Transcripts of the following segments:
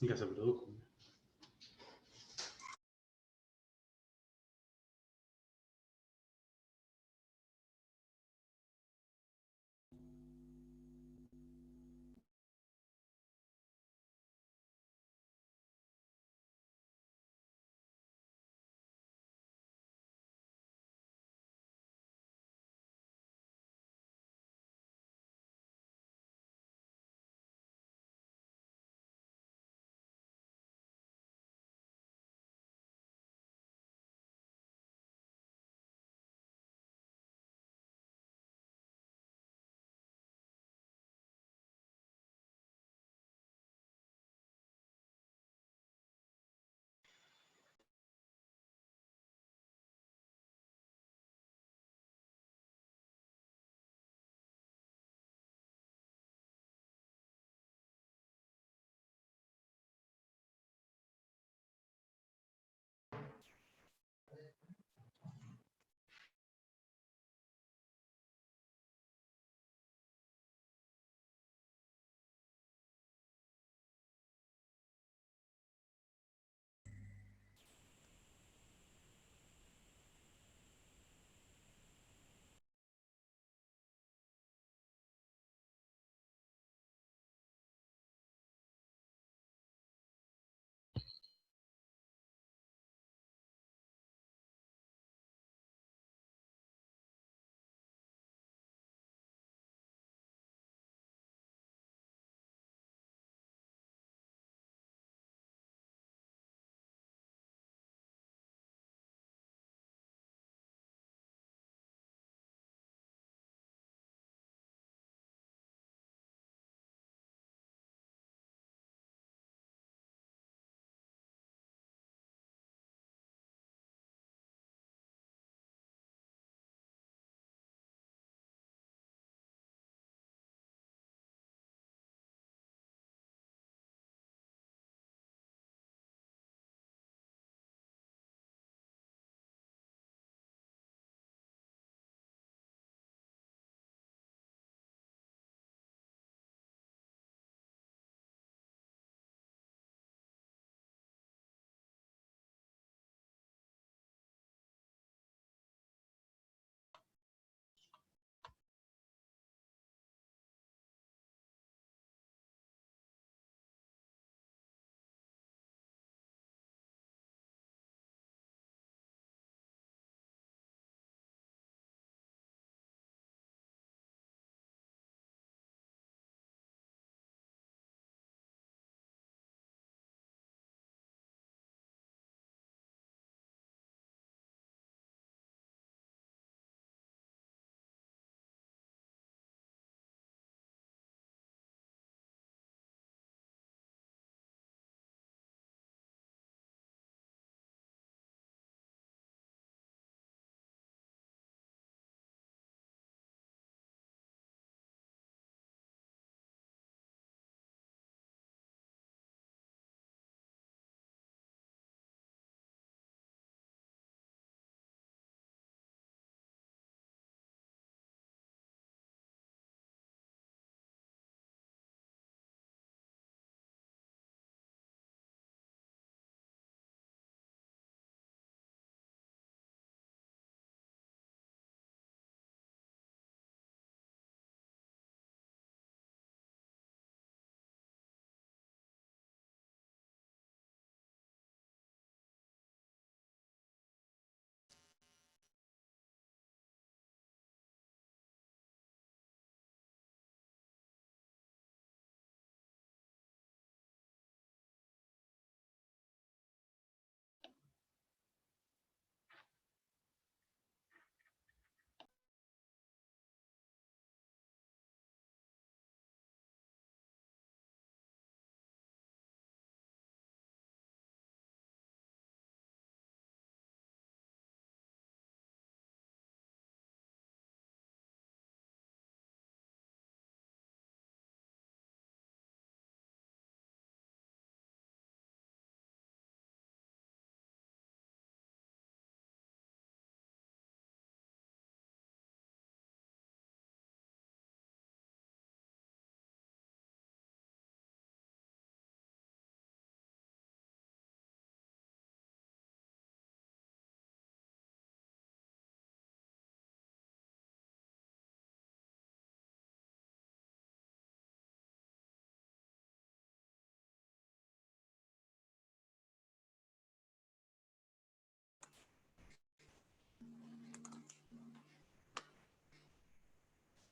Ya se produjo.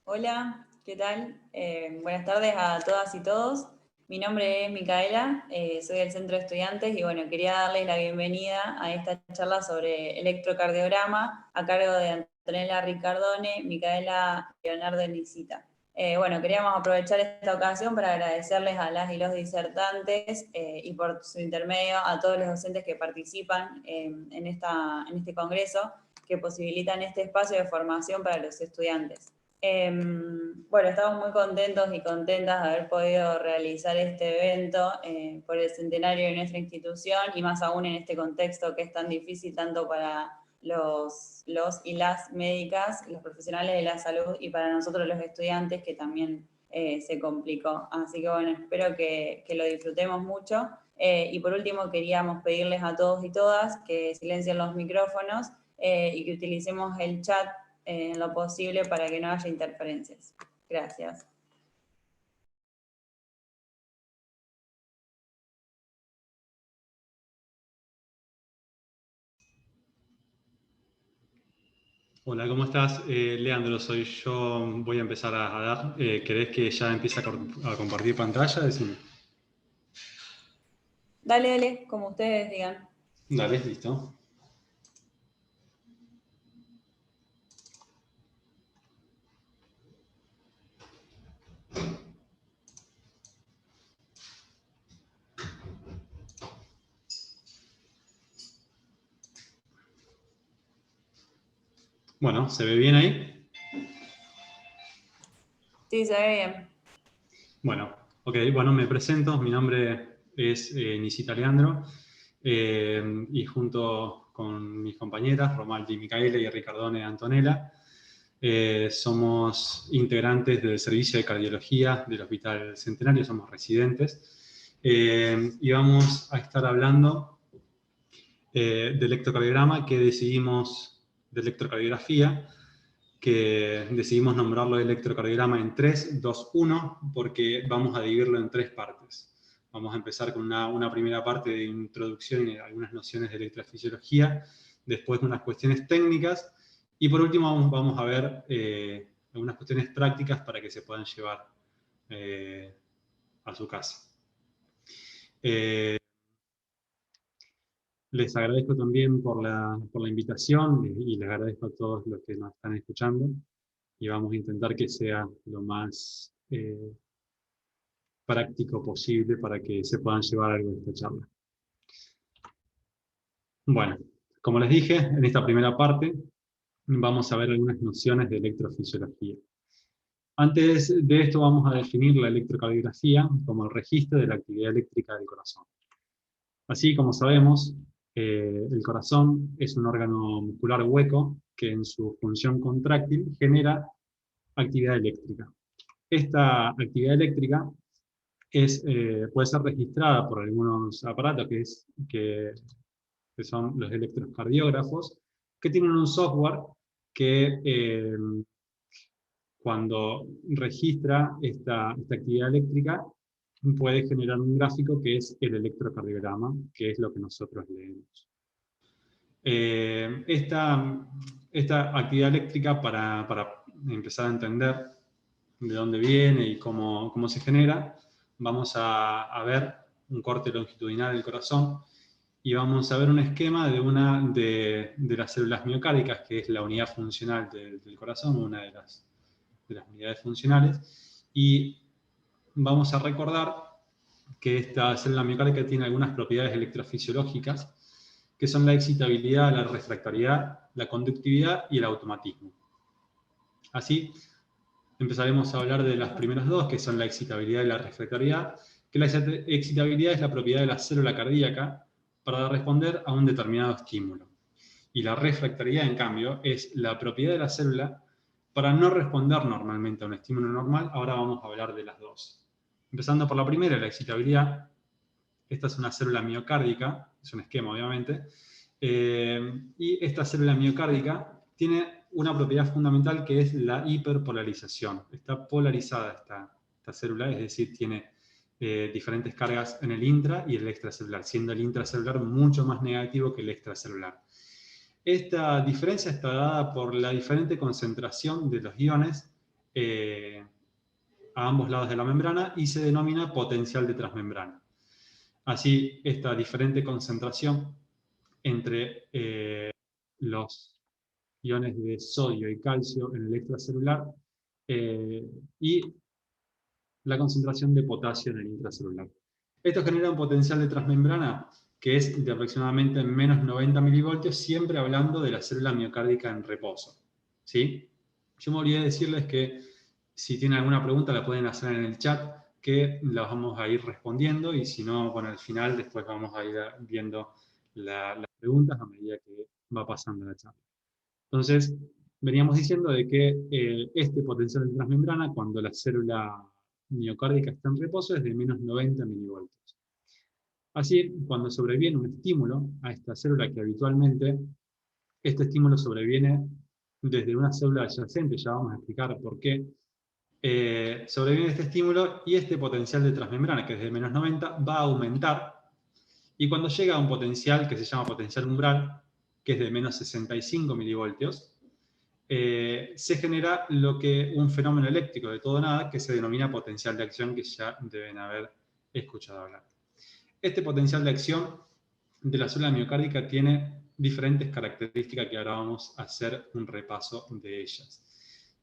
Hola, ¿qué tal? Buenas tardes a todas y todos. Mi nombre es Micaela, soy del Centro de Estudiantes y bueno, quería darles la bienvenida a esta charla sobre electrocardiograma a cargo de Antonella Ricardone, Micaela Leonardo Nicita. Bueno, queríamos aprovechar esta ocasión para agradecerles a las y los disertantes y por su intermedio a todos los docentes que participan en este congreso, que posibilitan este espacio de formación para los estudiantes. Bueno, estamos muy contentos y contentas de haber podido realizar este evento por el centenario de nuestra institución y más aún en este contexto que es tan difícil tanto para los y las médicas, los profesionales de la salud y para nosotros los estudiantes que también se complicó. Así que bueno, espero que lo disfrutemos mucho. Y por último queríamos pedirles a todos y todas que silencien los micrófonos y que utilicemos el chat en lo posible para que no haya interferencias. Gracias. Hola, ¿cómo estás? Leandro, soy yo. Voy a empezar a dar. ¿Querés que ya empiece a compartir pantalla? Decime. Dale, como ustedes digan. Dale, listo. Bueno, ¿se ve bien ahí? Sí, se ve bien. Bueno, ok, bueno, me presento. Mi nombre es Nicita Leandro y junto con mis compañeras, Romaldi Micaela y Ricardone Antonella, somos integrantes del Servicio de Cardiología del Hospital Centenario, somos residentes, y vamos a estar hablando de electrocardiograma de electrocardiografía, que decidimos nombrarlo electrocardiograma en 3, 2, 1, porque vamos a dividirlo en 3 partes. Vamos a empezar con una primera parte de introducción y algunas nociones de electrofisiología, después unas cuestiones técnicas, y por último vamos a ver algunas cuestiones prácticas para que se puedan llevar a su casa. Les agradezco también por la invitación y les agradezco a todos los que nos están escuchando, y vamos a intentar que sea lo más práctico posible para que se puedan llevar algo de esta charla. Bueno, como les dije, en esta primera parte vamos a ver algunas nociones de electrofisiología. Antes de esto vamos a definir la electrocardiografía como el registro de la actividad eléctrica del corazón. Así como sabemos, el corazón es un órgano muscular hueco que en su función contráctil genera actividad eléctrica. Esta actividad eléctrica puede ser registrada por algunos aparatos que son los electrocardiógrafos, que tienen un software que cuando registra esta actividad eléctrica puede generar un gráfico que es el electrocardiograma, que es lo que nosotros leemos. Esta actividad eléctrica, para empezar a entender de dónde viene y cómo se genera, vamos a ver un corte longitudinal del corazón y vamos a ver un esquema de las células miocárdicas, que es la unidad funcional del corazón, una de las unidades funcionales, y vamos a recordar que esta célula miocárdica tiene algunas propiedades electrofisiológicas, que son la excitabilidad, la refractariedad, la conductividad y el automatismo. Así, empezaremos a hablar de las primeras dos, que son la excitabilidad y la refractariedad, que la excitabilidad es la propiedad de la célula cardíaca para responder a un determinado estímulo. Y la refractariedad, en cambio, es la propiedad de la célula para no responder normalmente a un estímulo normal. Ahora vamos a hablar de las dos. Empezando por la primera, la excitabilidad. Esta es una célula miocárdica, es un esquema obviamente, y esta célula miocárdica tiene una propiedad fundamental que es la hiperpolarización. Está polarizada esta célula, es decir, tiene diferentes cargas en el intra y el extracelular, siendo el intracelular mucho más negativo que el extracelular. Esta diferencia está dada por la diferente concentración de los iones a ambos lados de la membrana y se denomina potencial de transmembrana. Así, esta diferente concentración entre los iones de sodio y calcio en el extracelular y la concentración de potasio en el intracelular. Esto genera un potencial de transmembrana que es de aproximadamente menos 90 milivoltios, siempre hablando de la célula miocárdica en reposo. ¿Sí? Yo me olvidé decirles que si tienen alguna pregunta la pueden hacer en el chat, que las vamos a ir respondiendo, y si no, bueno, al final después vamos a ir viendo las preguntas a medida que va pasando la charla. Entonces, veníamos diciendo de que este potencial de transmembrana, cuando la célula miocárdica está en reposo, es de menos 90 milivoltios. Así, cuando sobreviene un estímulo a esta célula, que habitualmente este estímulo sobreviene desde una célula adyacente, ya vamos a explicar por qué, sobreviene este estímulo y este potencial de transmembrana, que es de menos 90, va a aumentar, y cuando llega a un potencial que se llama potencial umbral, que es de menos 65 milivoltios, se genera un fenómeno eléctrico de todo nada que se denomina potencial de acción, que ya deben haber escuchado hablar. Este potencial de acción de la célula miocárdica tiene diferentes características que ahora vamos a hacer un repaso de ellas.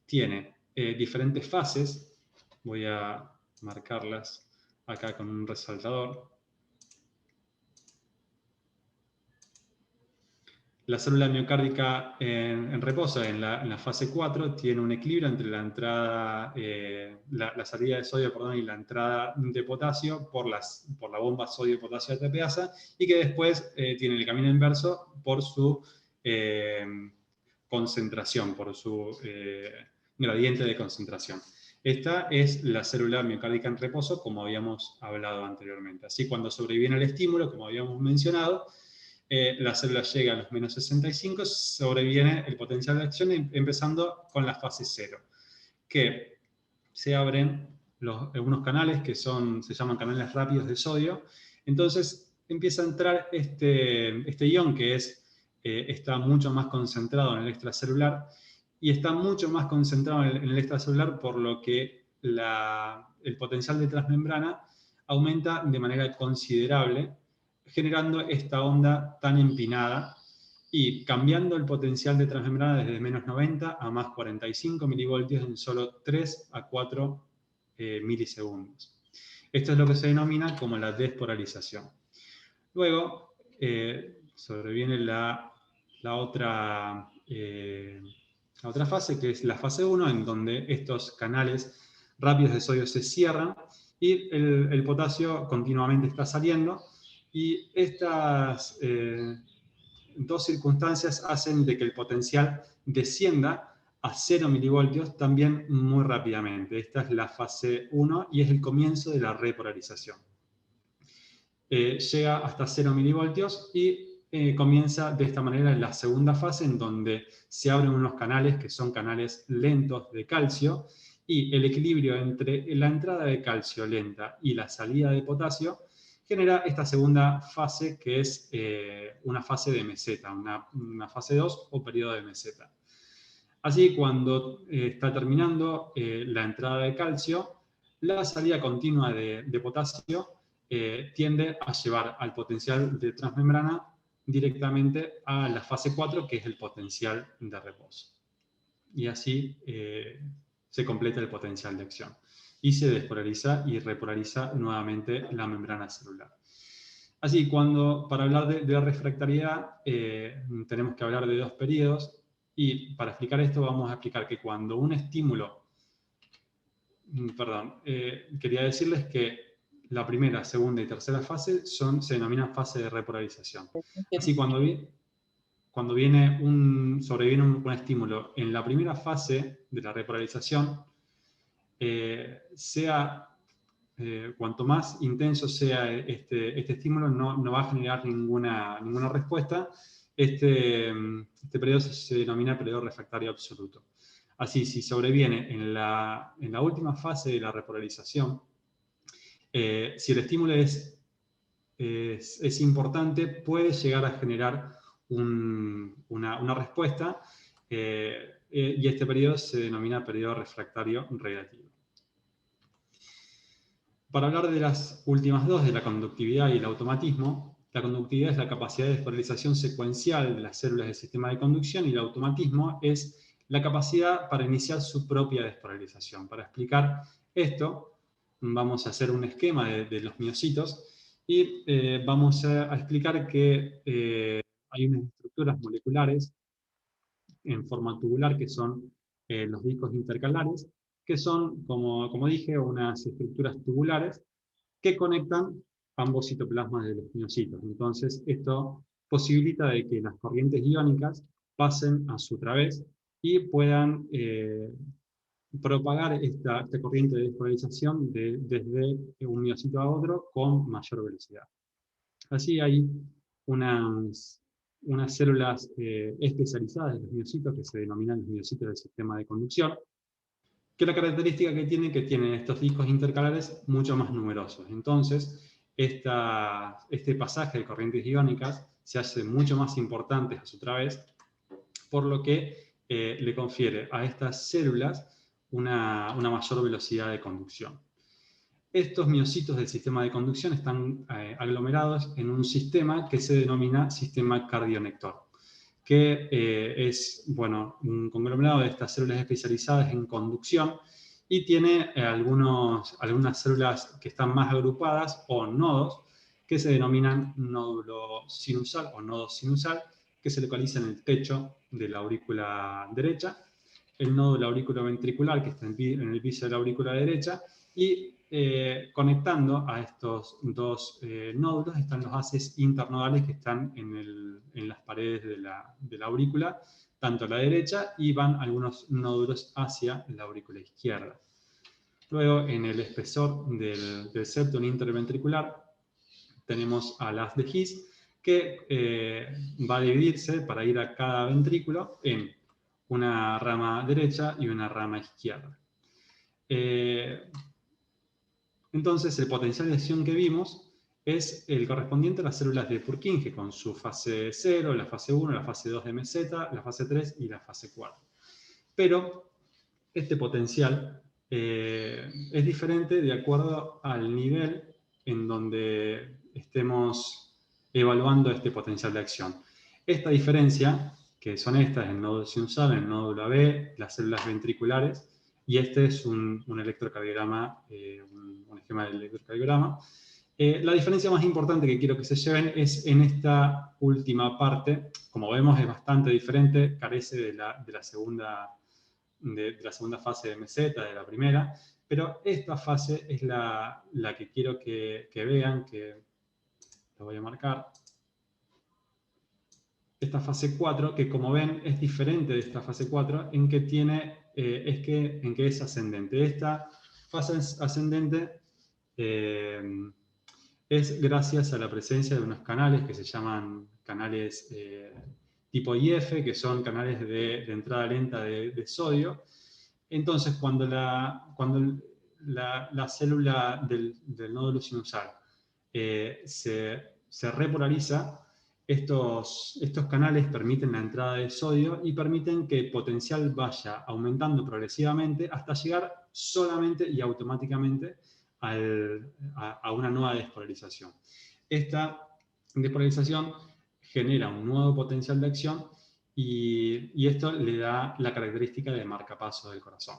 Tiene diferentes fases, voy a marcarlas acá con un resaltador. La célula miocárdica en reposo, en la fase 4, tiene un equilibrio entre la entrada, la salida de sodio, perdón, y la entrada de potasio por la bomba sodio-potasio ATPasa, y que después tiene el camino inverso por su concentración, por su gradiente de concentración. Esta es la célula miocárdica en reposo, como habíamos hablado anteriormente. Así, cuando sobreviene el estímulo, como habíamos mencionado, la célula llega a los menos 65, sobreviene el potencial de acción, empezando con la fase 0, que se abren algunos canales que se llaman canales rápidos de sodio. Entonces empieza a entrar este ion que está mucho más concentrado en el extracelular, y está mucho más concentrado en el extracelular, por lo que el potencial de transmembrana aumenta de manera considerable, generando esta onda tan empinada y cambiando el potencial de transmembrana desde menos 90 a más 45 milivoltios en solo 3 a 4 milisegundos. Esto es lo que se denomina como la despolarización. Luego sobreviene la otra fase, que es la fase 1, en donde estos canales rápidos de sodio se cierran y el potasio continuamente está saliendo. Y estas dos circunstancias hacen de que el potencial descienda a 0 milivoltios también muy rápidamente. Esta es la fase 1 y es el comienzo de la repolarización. Llega hasta 0 milivoltios y comienza de esta manera la segunda fase, en donde se abren unos canales que son canales lentos de calcio, y el equilibrio entre la entrada de calcio lenta y la salida de potasio genera esta segunda fase, que es una fase de meseta, una fase 2 o periodo de meseta. Así, cuando está terminando la entrada de calcio, la salida continua de potasio tiende a llevar al potencial de transmembrana directamente a la fase 4, que es el potencial de reposo. Y así se completa el potencial de acción. Y se despolariza y repolariza nuevamente la membrana celular. Así, para hablar de refractariedad, tenemos que hablar de dos periodos. Y para explicar esto vamos a explicar que cuando un estímulo... quería decirles que la primera, segunda y tercera fase se denominan fase de repolarización. Así, cuando sobreviene un estímulo en la primera fase de la repolarización, cuanto más intenso sea este estímulo, no va a generar ninguna respuesta. Este periodo se denomina periodo refractario absoluto. Así, si sobreviene en la última fase de la repolarización, si el estímulo es importante, puede llegar a generar una respuesta. y este periodo se denomina periodo refractario relativo. Para hablar de las últimas dos, de la conductividad y el automatismo, la conductividad es la capacidad de despolarización secuencial de las células del sistema de conducción y el automatismo es la capacidad para iniciar su propia despolarización. Para explicar esto, vamos a hacer un esquema de los miocitos y vamos a explicar que hay unas estructuras moleculares en forma tubular que son los discos intercalares, que son, como dije, unas estructuras tubulares que conectan ambos citoplasmas de los miocitos. Entonces, esto posibilita de que las corrientes iónicas pasen a su través y puedan propagar esta corriente de despolarización desde un miocito a otro con mayor velocidad. Así hay unas células especializadas de los miocitos que se denominan los miocitos del sistema de conducción, que la característica que tienen estos discos intercalares mucho más numerosos. Entonces, este pasaje de corrientes iónicas se hace mucho más importante a su través, por lo que le confiere a estas células una mayor velocidad de conducción. Estos miocitos del sistema de conducción están aglomerados en un sistema que se denomina sistema cardionector, que es un conglomerado de estas células especializadas en conducción y tiene algunas células que están más agrupadas o nodos que se denominan nódulo sinusal o nodo sinusal, que se localiza en el techo de la aurícula derecha, el nódulo auriculoventricular que está en el piso de la aurícula derecha y conectando a estos dos nódulos están los haces internodales que están en las paredes de la aurícula, tanto a la derecha, y van algunos nódulos hacia la aurícula izquierda. Luego, en el espesor del septum interventricular, tenemos al haz de His, que va a dividirse para ir a cada ventrículo en una rama derecha y una rama izquierda. Entonces, el potencial de acción que vimos es el correspondiente a las células de Purkinje, con su fase 0, la fase 1, la fase 2 de meseta, la fase 3 y la fase 4. Pero este potencial es diferente de acuerdo al nivel en donde estemos evaluando este potencial de acción. Esta diferencia, que son estas, el nódulo sinusal, el nódulo AB, las células ventriculares, y este es un electrocardiograma, un esquema del electrocardiograma. La diferencia más importante que quiero que se lleven es en esta última parte. Como vemos, es bastante diferente, carece de la segunda fase de meseta, de la primera, pero esta fase es la que quiero que vean, que lo voy a marcar. Esta fase 4, que como ven es diferente de esta fase 4 en que es ascendente. Esta fase ascendente es gracias a la presencia de unos canales que se llaman canales tipo IF, que son canales de entrada lenta de sodio. Entonces, cuando la célula del nódulo sinusal se repolariza, estos canales permiten la entrada de sodio y permiten que el potencial vaya aumentando progresivamente hasta llegar solamente y automáticamente a una nueva despolarización. Esta despolarización genera un nuevo potencial de acción y esto le da la característica de marcapaso del corazón.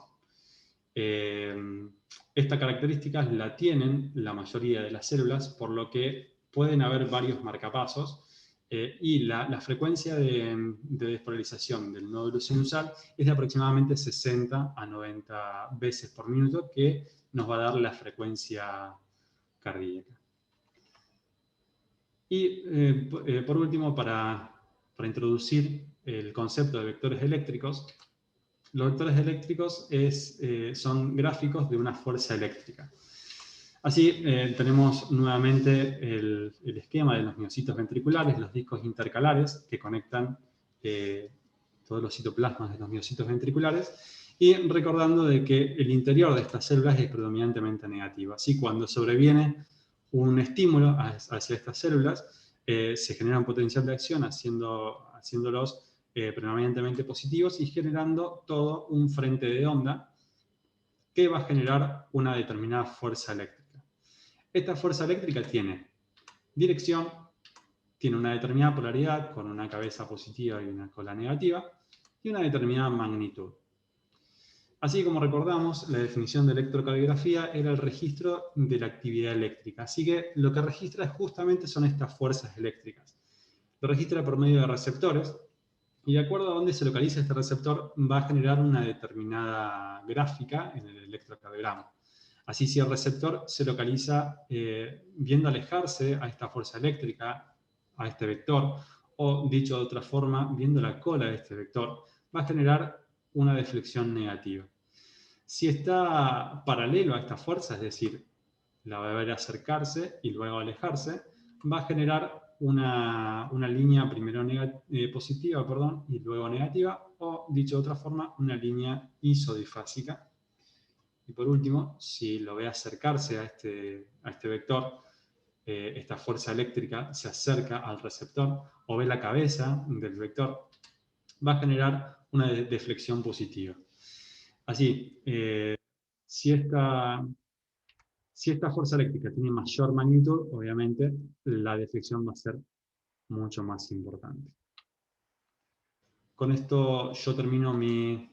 Esta característica la tienen la mayoría de las células, por lo que pueden haber varios marcapasos, y la frecuencia de despolarización del nódulo sinusal es de aproximadamente 60 a 90 veces por minuto, que nos va a dar la frecuencia cardíaca. Y por último, para introducir el concepto de vectores eléctricos, los vectores eléctricos son gráficos de una fuerza eléctrica. Así tenemos nuevamente el esquema de los miocitos ventriculares, los discos intercalares que conectan todos los citoplasmas de los miocitos ventriculares, y recordando de que el interior de estas células es predominantemente negativo. Así, cuando sobreviene un estímulo hacia estas células, se genera un potencial de acción haciéndolos predominantemente positivos y generando todo un frente de onda que va a generar una determinada fuerza eléctrica. Esta fuerza eléctrica tiene dirección, tiene una determinada polaridad con una cabeza positiva y una cola negativa y una determinada magnitud. Así como recordamos, la definición de electrocardiografía era el registro de la actividad eléctrica. Así que lo que registra justamente son estas fuerzas eléctricas. Lo registra por medio de receptores y de acuerdo a dónde se localiza este receptor va a generar una determinada gráfica en el electrocardiograma. Así, si el receptor se localiza viendo alejarse a esta fuerza eléctrica, a este vector, o dicho de otra forma, viendo la cola de este vector, va a generar una deflexión negativa. Si está paralelo a esta fuerza, es decir, la va a ver acercarse y luego alejarse, va a generar una línea primero positiva, y luego negativa, o dicho de otra forma, una línea isodifásica. Y por último, si lo ve acercarse a este vector, esta fuerza eléctrica se acerca al receptor o ve la cabeza del vector, va a generar una deflexión positiva. Así, si esta fuerza eléctrica tiene mayor magnitud, obviamente la deflexión va a ser mucho más importante. Con esto yo termino mi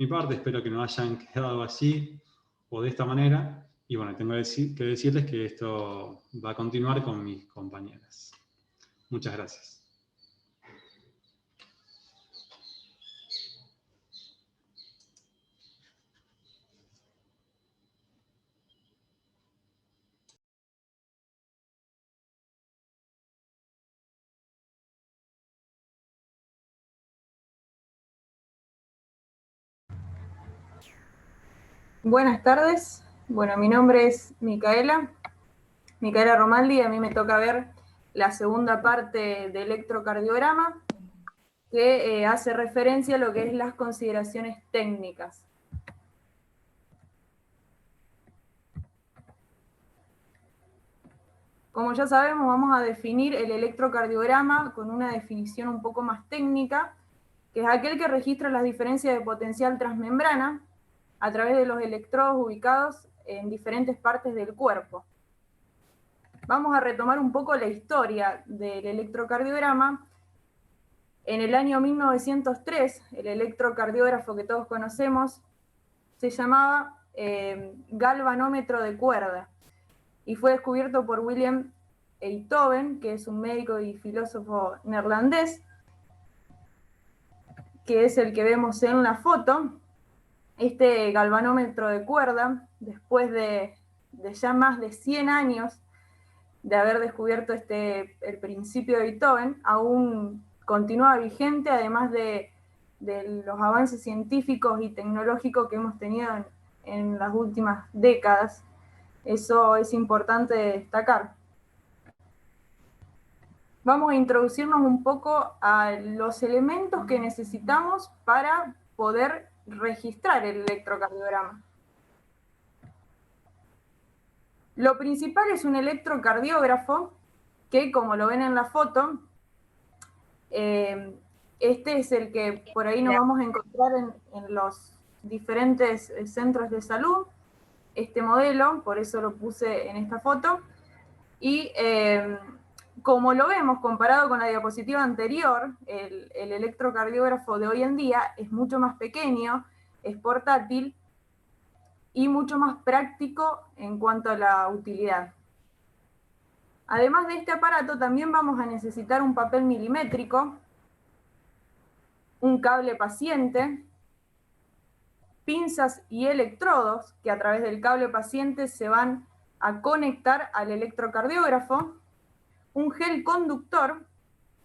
parte, espero que no hayan quedado así o de esta manera. Y bueno, tengo que decirles que esto va a continuar con mis compañeras. Muchas gracias. Buenas tardes. Bueno, mi nombre es Micaela Romaldi, y a mí me toca ver la segunda parte de electrocardiograma, que hace referencia a lo que es las consideraciones técnicas. Como ya sabemos, vamos a definir el electrocardiograma con una definición un poco más técnica, que es aquel que registra las diferencias de potencial transmembrana a través de los electrodos ubicados en diferentes partes del cuerpo. Vamos a retomar un poco la historia del electrocardiograma. En el año 1903, el electrocardiógrafo que todos conocemos se llamaba galvanómetro de cuerda y fue descubierto por Willem Einthoven, que es un médico y filósofo neerlandés, que es el que vemos en la foto. Este galvanómetro de cuerda, después de ya más de 100 años de haber descubierto el principio de Beethoven, aún continúa vigente, además de los avances científicos y tecnológicos que hemos tenido en las últimas décadas. Eso es importante destacar. Vamos a introducirnos un poco a los elementos que necesitamos para poder registrar el electrocardiograma. Lo principal es un electrocardiógrafo que, como lo ven en la foto, este es el que por ahí nos vamos a encontrar en los diferentes centros de salud, este modelo, por eso lo puse en esta foto, y como lo vemos comparado con la diapositiva anterior, el electrocardiógrafo de hoy en día es mucho más pequeño, es portátil y mucho más práctico en cuanto a la utilidad. Además de este aparato, también vamos a necesitar un papel milimétrico, un cable paciente, pinzas y electrodos que a través del cable paciente se van a conectar al electrocardiógrafo, un gel conductor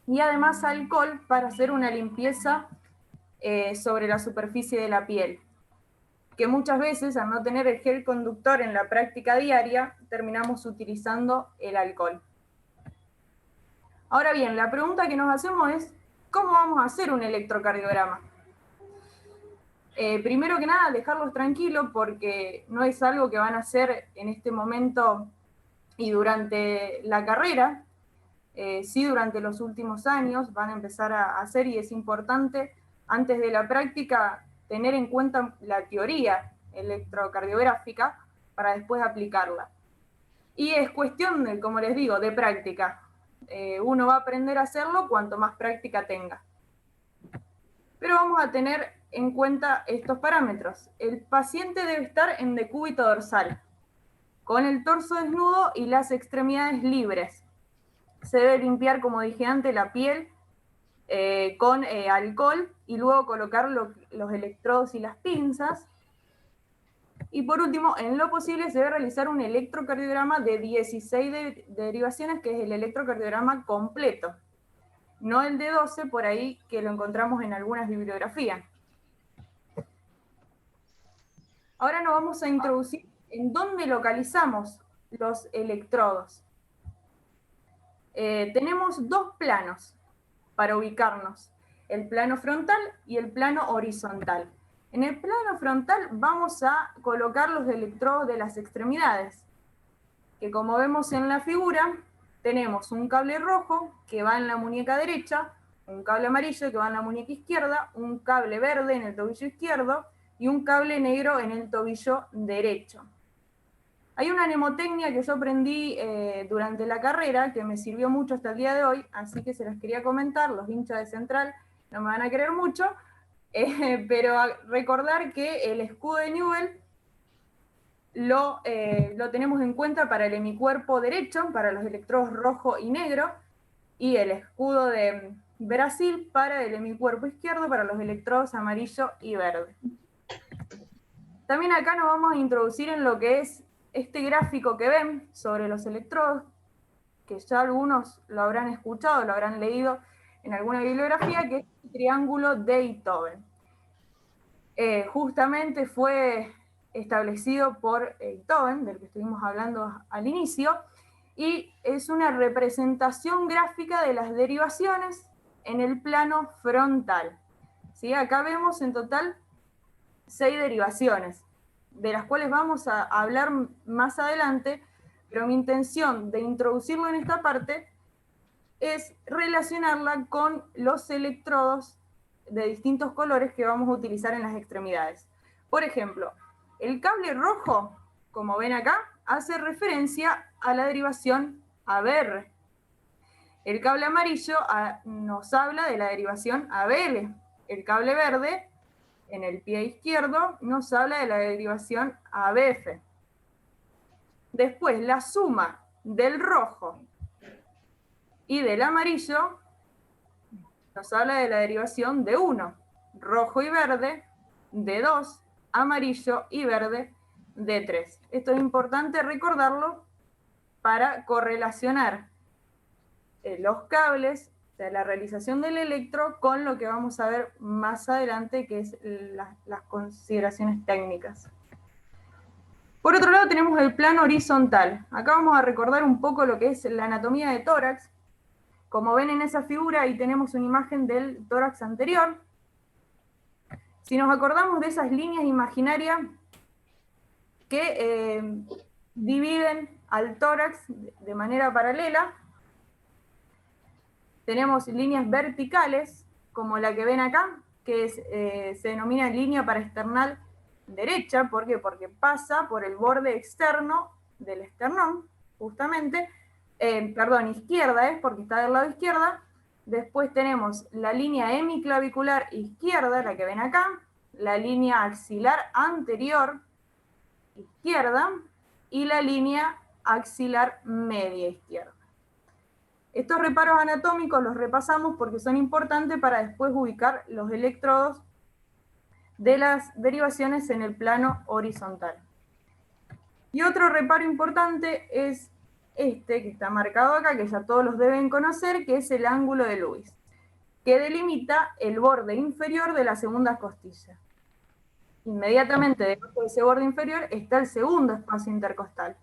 y además alcohol para hacer una limpieza sobre la superficie de la piel, que muchas veces, al no tener el gel conductor en la práctica diaria, terminamos utilizando el alcohol. Ahora bien, la pregunta que nos hacemos es, ¿cómo vamos a hacer un electrocardiograma? Primero que nada, dejarlos tranquilos, porque no es algo que van a hacer en este momento y durante la carrera. sí durante los últimos años van a empezar a hacer, y es importante antes de la práctica tener en cuenta la teoría electrocardiográfica para después aplicarla. Y es cuestión, como les digo, de práctica. Uno va a aprender a hacerlo cuanto más práctica tenga. Pero vamos a tener en cuenta estos parámetros. El paciente debe estar en decúbito dorsal, con el torso desnudo y las extremidades libres. Se debe limpiar, como dije antes, la piel con alcohol y luego colocar los electrodos y las pinzas. Y por último, en lo posible se debe realizar un electrocardiograma de 16 derivaciones, que es el electrocardiograma completo. No el de 12, por ahí que lo encontramos en algunas bibliografías. Ahora nos vamos a introducir en dónde localizamos los electrodos. Tenemos dos planos para ubicarnos, el plano frontal y el plano horizontal. En el plano frontal vamos a colocar los electrodos de las extremidades, que como vemos en la figura, tenemos un cable rojo que va en la muñeca derecha, un cable amarillo que va en la muñeca izquierda, un cable verde en el tobillo izquierdo y un cable negro en el tobillo derecho. Hay una mnemotecnia que yo aprendí durante la carrera que me sirvió mucho hasta el día de hoy, así que se las quería comentar. Los hinchas de Central no me van a querer mucho, pero recordar que el escudo de Newell lo tenemos en cuenta para el hemicuerpo derecho, para los electrodos rojo y negro, y el escudo de Brasil para el hemicuerpo izquierdo, para los electrodos amarillo y verde. También acá nos vamos a introducir en lo que es este gráfico que ven sobre los electrodos, que ya algunos lo habrán escuchado, lo habrán leído en alguna bibliografía, que es el triángulo de Einthoven. Justamente fue establecido por Einthoven, del que estuvimos hablando al inicio, y es una representación gráfica de las derivaciones en el plano frontal. ¿Sí? Acá vemos en total 6 derivaciones, de las cuales vamos a hablar más adelante, pero mi intención de introducirlo en esta parte es relacionarla con los electrodos de distintos colores que vamos a utilizar en las extremidades. Por ejemplo, el cable rojo, como ven acá, hace referencia a la derivación ABR. El cable amarillo nos habla de la derivación ABL. El cable verde, en el pie izquierdo, nos habla de la derivación ABF. Después, la suma del rojo y del amarillo nos habla de la derivación de 1, rojo y verde, de 2, amarillo y verde, de 3. Esto es importante recordarlo para correlacionar los cables, o sea, la realización del electro, con lo que vamos a ver más adelante, que es las consideraciones técnicas. Por otro lado tenemos el plano horizontal. Acá vamos a recordar un poco lo que es la anatomía de tórax. Como ven en esa figura, ahí tenemos una imagen del tórax anterior. Si nos acordamos de esas líneas imaginarias que dividen al tórax de manera paralela, tenemos líneas verticales, como la que ven acá, que se denomina línea paraesternal derecha. ¿Por qué? Porque pasa por el borde externo del esternón, justamente. Izquierda porque está del lado izquierda. Después tenemos la línea hemiclavicular izquierda, la que ven acá, la línea axilar anterior izquierda y la línea axilar media izquierda. Estos reparos anatómicos los repasamos porque son importantes para después ubicar los electrodos de las derivaciones en el plano horizontal. Y otro reparo importante es este que está marcado acá, que ya todos los deben conocer, que es el ángulo de Lewis, que delimita el borde inferior de la segunda costilla. Inmediatamente debajo de ese borde inferior está el segundo espacio intercostal.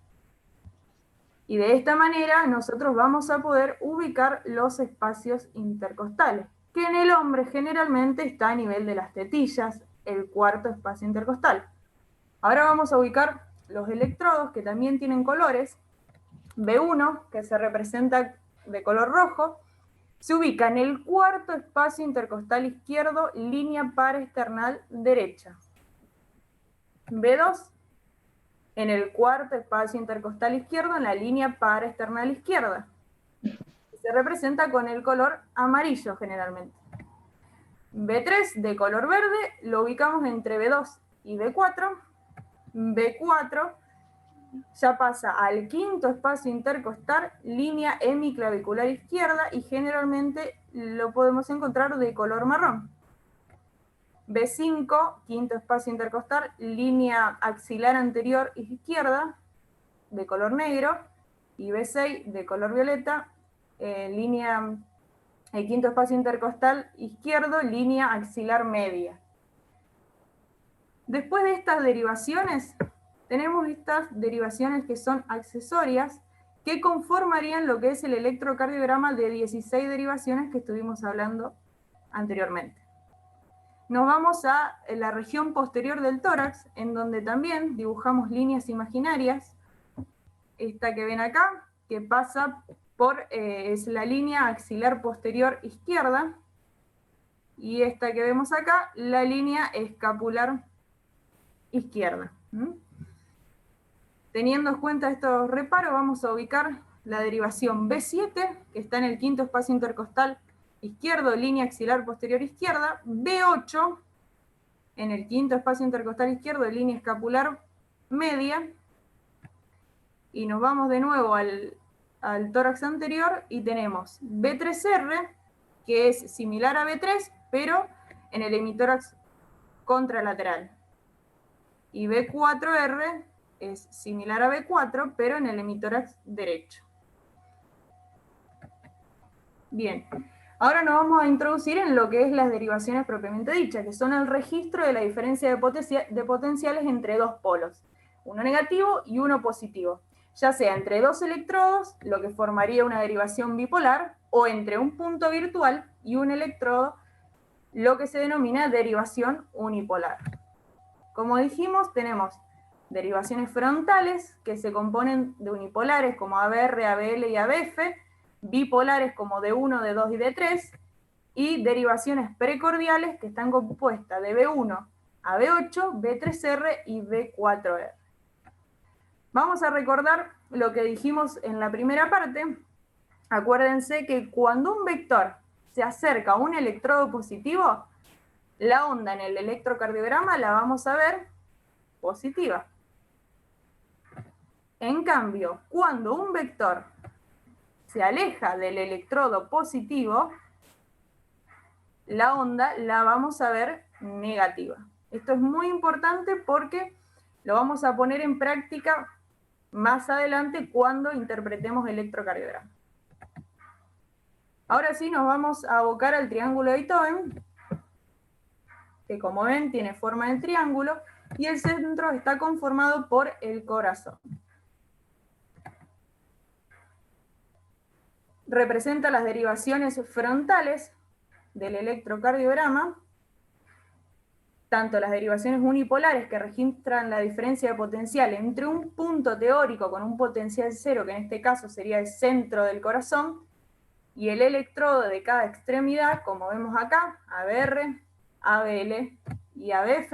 Y de esta manera nosotros vamos a poder ubicar los espacios intercostales, que en el hombre generalmente está a nivel de las tetillas, el cuarto espacio intercostal. Ahora vamos a ubicar los electrodos, que también tienen colores. B1, que se representa de color rojo, se ubica en el cuarto espacio intercostal izquierdo, línea paraesternal derecha. B2, en el cuarto espacio intercostal izquierdo, en la línea paraesternal izquierda. Se representa con el color amarillo generalmente. B3 de color verde lo ubicamos entre B2 y B4. B4 ya pasa al quinto espacio intercostal, línea hemiclavicular izquierda, y generalmente lo podemos encontrar de color marrón. B5, quinto espacio intercostal, línea axilar anterior izquierda, de color negro, y B6 de color violeta, línea, el quinto espacio intercostal izquierdo, línea axilar media. Después de estas derivaciones, tenemos estas derivaciones que son accesorias, que conformarían lo que es el electrocardiograma de 16 derivaciones que estuvimos hablando anteriormente. Nos vamos a la región posterior del tórax, en donde también dibujamos líneas imaginarias. Esta que ven acá, que pasa por, es la línea axilar posterior izquierda, y esta que vemos acá, la línea escapular izquierda. Teniendo en cuenta estos reparos, vamos a ubicar la derivación B7, que está en el quinto espacio intercostal izquierdo, línea axilar posterior izquierda, B8, en el quinto espacio intercostal izquierdo, línea escapular media, y nos vamos de nuevo al tórax anterior y tenemos B3R, que es similar a B3, pero en el hemitórax contralateral, y B4R es similar a B4, pero en el hemitórax derecho. Bien, ahora nos vamos a introducir en lo que es las derivaciones propiamente dichas, que son el registro de la diferencia de potenciales entre dos polos, uno negativo y uno positivo, ya sea entre dos electrodos, lo que formaría una derivación bipolar, o entre un punto virtual y un electrodo, lo que se denomina derivación unipolar. Como dijimos, tenemos derivaciones frontales, que se componen de unipolares como ABR, ABL y ABF, bipolares como D1, D2 y D3, y derivaciones precordiales, que están compuestas de B1 a B8, B3R y B4R. Vamos a recordar lo que dijimos en la primera parte. Acuérdense que cuando un vector se acerca a un electrodo positivo, la onda en el electrocardiograma la vamos a ver positiva. En cambio, cuando un vector se aleja del electrodo positivo, la onda la vamos a ver negativa. Esto es muy importante porque lo vamos a poner en práctica más adelante cuando interpretemos electrocardiograma. Ahora sí nos vamos a abocar al triángulo de Beethoven, que como ven tiene forma de triángulo, y el centro está conformado por el corazón. Representa las derivaciones frontales del electrocardiograma, tanto las derivaciones unipolares que registran la diferencia de potencial entre un punto teórico con un potencial cero, que en este caso sería el centro del corazón, y el electrodo de cada extremidad, como vemos acá, ABR, ABL y ABF,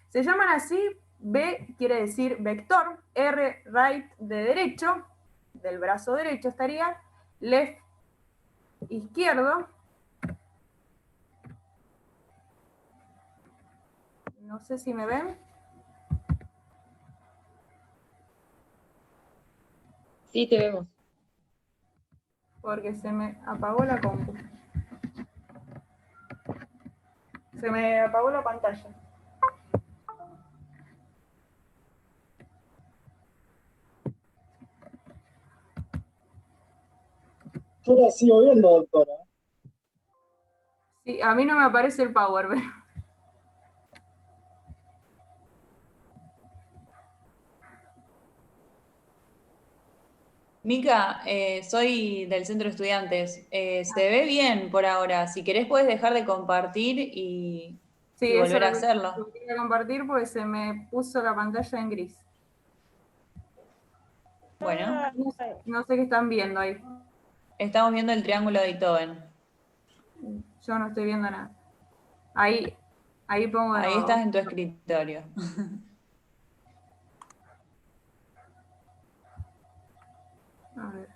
se llaman así. B quiere decir vector, R, right, de derecho, del brazo derecho estaría, left, izquierdo. No sé si me ven. Sí, te vemos. Porque se me apagó la compu. Se me apagó la pantalla. Yo la sigo viendo, doctora. Sí, a mí no me aparece el power, pero... Mica, soy del centro de estudiantes. Se ve bien por ahora. Si querés puedes dejar de compartir y Sí, volver a eso hacerlo. lo quería compartir porque se me puso la pantalla en gris. Bueno. No sé qué están viendo ahí. Estamos viendo el triángulo de Beethoven. Yo no estoy viendo nada. Ahí pongo... Ahí estás en tu escritorio. A ver.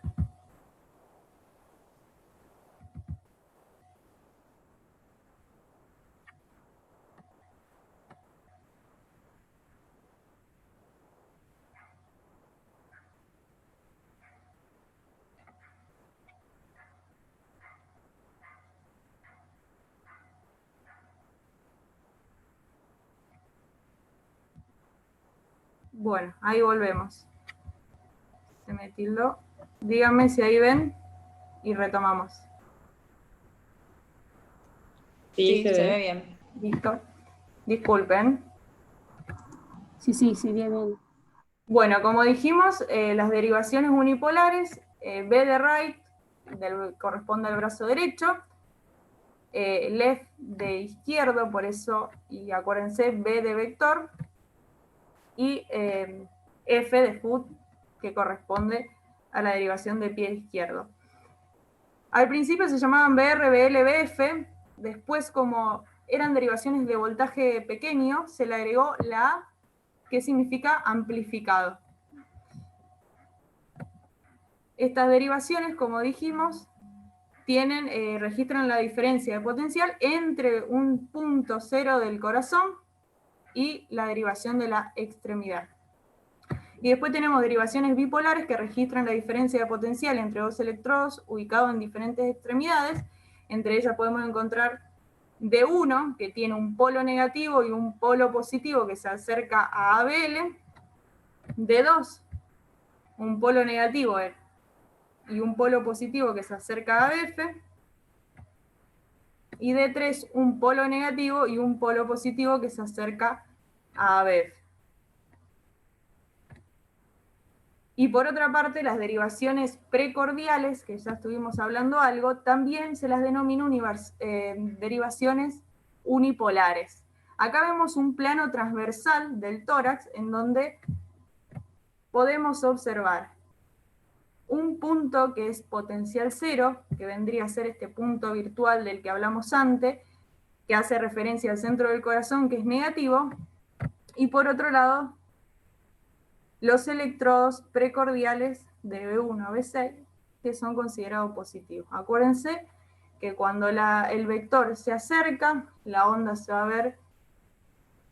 Bueno, ahí volvemos. Se me tildó. Díganme si ahí ven y retomamos. Sí, se ve bien. Listo. Disculpen. Sí, bien. Bueno, como dijimos, las derivaciones unipolares, B de right, corresponde al brazo derecho, left de izquierdo, por eso, y acuérdense, B de vector, y F de foot, que corresponde a la derivación de pie izquierdo. Al principio se llamaban BR, BL, BF, después como eran derivaciones de voltaje pequeño, se le agregó la A, que significa amplificado. Estas derivaciones, como dijimos, registran la diferencia de potencial entre un punto cero del corazón y la derivación de la extremidad. Y después tenemos derivaciones bipolares que registran la diferencia de potencial entre dos electrodos ubicados en diferentes extremidades. Entre ellas podemos encontrar D1, que tiene un polo negativo y un polo positivo que se acerca a ABL. D2, un polo negativo y un polo positivo que se acerca a ABF. Y D3, un polo negativo y un polo positivo que se acerca a ABF. Y por otra parte, las derivaciones precordiales, que ya estuvimos hablando algo, también se las denomina derivaciones unipolares. Acá vemos un plano transversal del tórax en donde podemos observar un punto que es potencial cero, que vendría a ser este punto virtual del que hablamos antes, que hace referencia al centro del corazón, que es negativo, y por otro lado, los electrodos precordiales de B1 a B6, que son considerados positivos. Acuérdense que cuando el vector se acerca, la onda se va a ver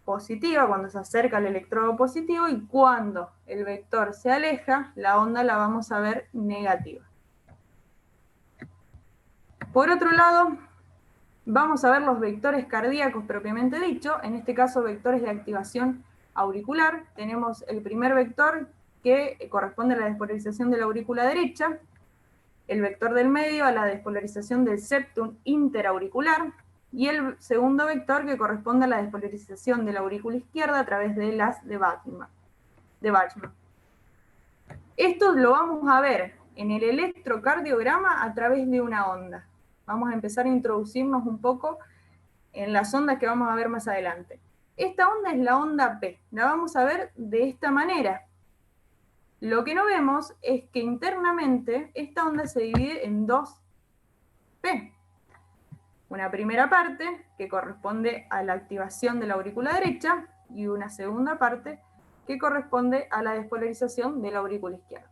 positiva, cuando se acerca al electrodo positivo, y cuando el vector se aleja, la onda la vamos a ver negativa. Por otro lado, vamos a ver los vectores cardíacos propiamente dicho, en este caso vectores de activación auricular. Tenemos el primer vector que corresponde a la despolarización de la aurícula derecha, el vector del medio a la despolarización del septum interauricular, y el segundo vector que corresponde a la despolarización de la aurícula izquierda a través de las de Bachmann. Esto lo vamos a ver en el electrocardiograma a través de una onda. Vamos a empezar a introducirnos un poco en las ondas que vamos a ver más adelante. Esta onda es la onda P. La vamos a ver de esta manera. Lo que no vemos es que internamente esta onda se divide en dos P. Una primera parte que corresponde a la activación de la aurícula derecha y una segunda parte que corresponde a la despolarización de la aurícula izquierda.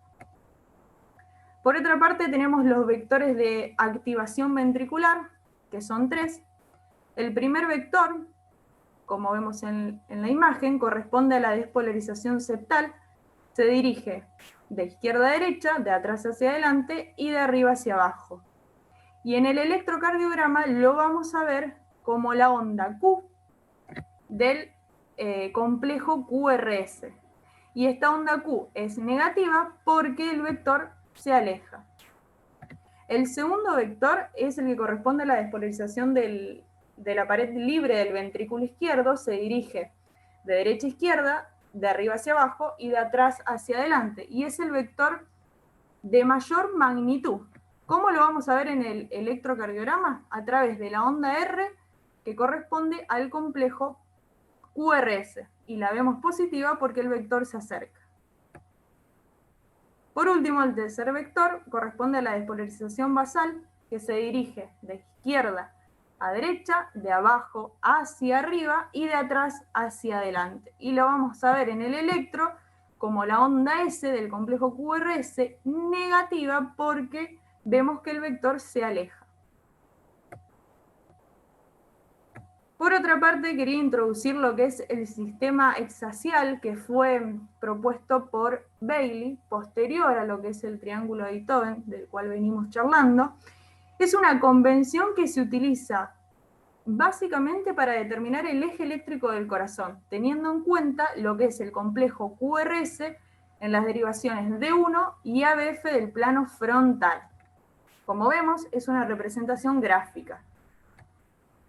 Por otra parte tenemos los vectores de activación ventricular, que son tres. El primer vector, como vemos en la imagen, corresponde a la despolarización septal. Se dirige de izquierda a derecha, de atrás hacia adelante y de arriba hacia abajo. Y en el electrocardiograma lo vamos a ver como la onda Q del complejo QRS. Y esta onda Q es negativa porque el vector se aleja. El segundo vector es el que corresponde a la despolarización de la pared libre del ventrículo izquierdo. Se dirige de derecha a izquierda, de arriba hacia abajo y de atrás hacia adelante. Y es el vector de mayor magnitud. ¿Cómo lo vamos a ver en el electrocardiograma? A través de la onda R, que corresponde al complejo QRS. Y la vemos positiva porque el vector se acerca. Por último, el tercer vector corresponde a la despolarización basal, que se dirige de izquierda a derecha, de abajo hacia arriba y de atrás hacia adelante. Y lo vamos a ver en el electro como la onda S del complejo QRS negativa, porque vemos que el vector se aleja. Por otra parte, quería introducir lo que es el sistema hexaxial, que fue propuesto por Bailey, posterior a lo que es el triángulo de Beethoven, del cual venimos charlando. Es una convención que se utiliza básicamente para determinar el eje eléctrico del corazón, teniendo en cuenta lo que es el complejo QRS en las derivaciones D1 y ABF del plano frontal. Como vemos, es una representación gráfica.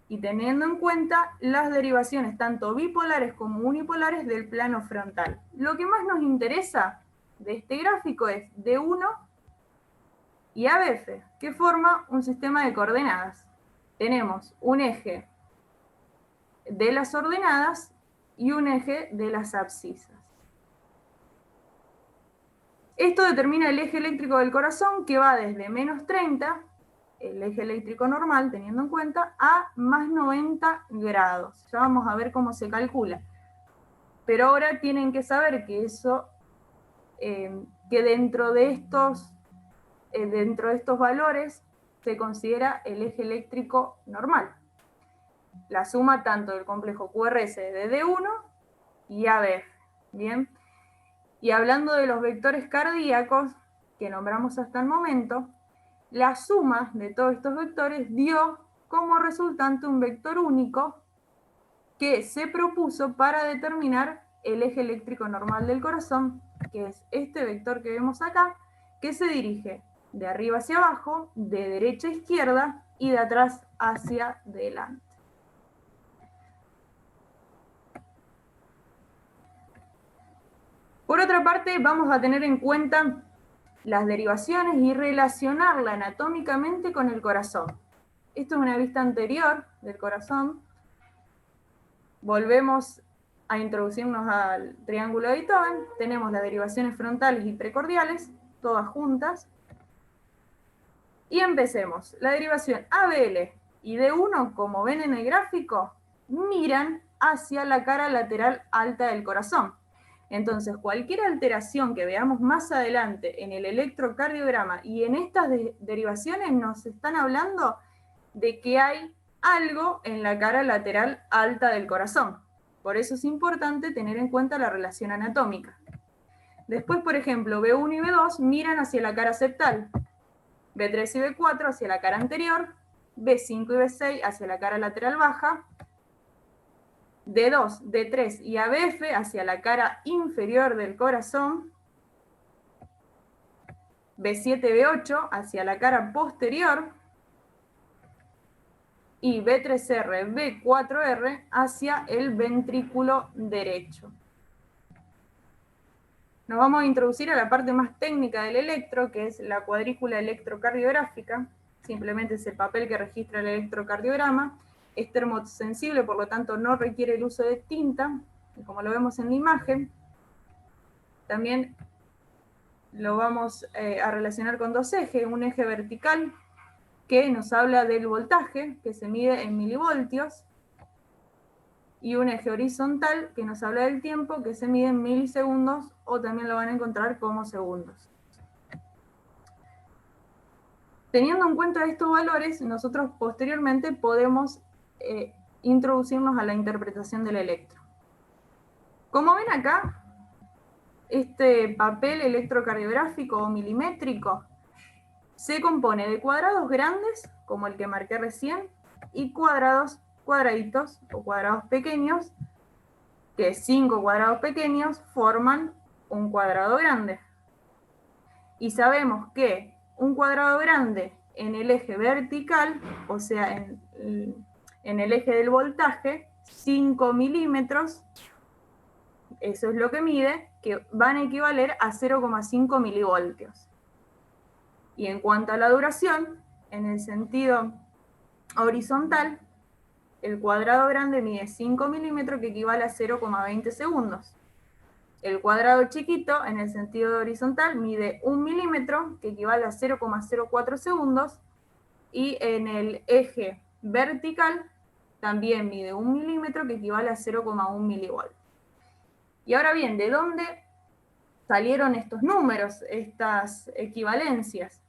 Y teniendo en cuenta las derivaciones tanto bipolares como unipolares del plano frontal. Lo que más nos interesa de este gráfico es D1 y ABF, que forma un sistema de coordenadas. Tenemos un eje de las ordenadas y un eje de las abscisas. Esto determina el eje eléctrico del corazón, que va desde menos 30, el eje eléctrico normal, teniendo en cuenta, a más 90 grados. Ya vamos a ver cómo se calcula. Pero ahora tienen que saber que eso, que dentro de estos valores se considera el eje eléctrico normal. La suma tanto del complejo QRS de D1 y ABF. Bien. Y hablando de los vectores cardíacos que nombramos hasta el momento, la suma de todos estos vectores dio como resultante un vector único que se propuso para determinar el eje eléctrico normal del corazón, que es este vector que vemos acá, que se dirige de arriba hacia abajo, de derecha a izquierda y de atrás hacia adelante. Por otra parte, vamos a tener en cuenta las derivaciones y relacionarla anatómicamente con el corazón. Esto es una vista anterior del corazón. Volvemos a introducirnos al triángulo de Beethoven. Tenemos las derivaciones frontales y precordiales, todas juntas. Y empecemos. La derivación ABL y D1, como ven en el gráfico, miran hacia la cara lateral alta del corazón. Entonces, cualquier alteración que veamos más adelante en el electrocardiograma y en estas derivaciones nos están hablando de que hay algo en la cara lateral alta del corazón. Por eso es importante tener en cuenta la relación anatómica. Después, por ejemplo, B1 y B2 miran hacia la cara septal, B3 y B4 hacia la cara anterior, B5 y B6 hacia la cara lateral baja, D2, D3 y ABF hacia la cara inferior del corazón, B7, B8 hacia la cara posterior y B3R, B4R hacia el ventrículo derecho. Nos vamos a introducir a la parte más técnica del electro, que es la cuadrícula electrocardiográfica. Simplemente es el papel que registra el electrocardiograma. Es termosensible, por lo tanto no requiere el uso de tinta, como lo vemos en la imagen. También lo vamos a relacionar con dos ejes, un eje vertical que nos habla del voltaje, que se mide en milivoltios, y un eje horizontal que nos habla del tiempo, que se mide en milisegundos, o también lo van a encontrar como segundos. Teniendo en cuenta estos valores, nosotros posteriormente podemos introducirnos a la interpretación del electro. Como ven acá, este papel electrocardiográfico o milimétrico se compone de cuadrados grandes, como el que marqué recién, y cuadraditos o cuadrados pequeños, que 5 cuadrados pequeños forman un cuadrado grande. Y sabemos que un cuadrado grande en el eje vertical, o sea, en el eje del voltaje, 5 milímetros, eso es lo que mide, que van a equivaler a 0,5 milivoltios. Y en cuanto a la duración, en el sentido horizontal, el cuadrado grande mide 5 milímetros, que equivale a 0,20 segundos. El cuadrado chiquito, en el sentido horizontal, mide 1 milímetro, que equivale a 0,04 segundos, y en el eje vertical también mide 1 milímetro, que equivale a 0,1 milivolt. Y ahora bien, ¿de dónde salieron estos números, estas equivalencias?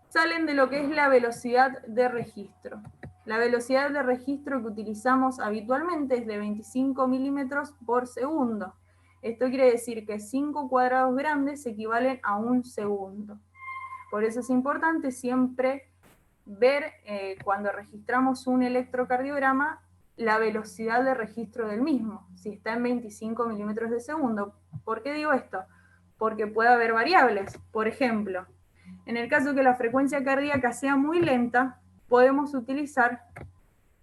Salen de lo que es la velocidad de registro. La velocidad de registro que utilizamos habitualmente es de 25 milímetros por segundo. Esto quiere decir que 5 cuadrados grandes equivalen a 1 segundo. Por eso es importante siempre ver, cuando registramos un electrocardiograma, la velocidad de registro del mismo, si está en 25 milímetros de segundo. ¿Por qué digo esto? Porque puede haber variables. Por ejemplo, en el caso que la frecuencia cardíaca sea muy lenta, podemos utilizar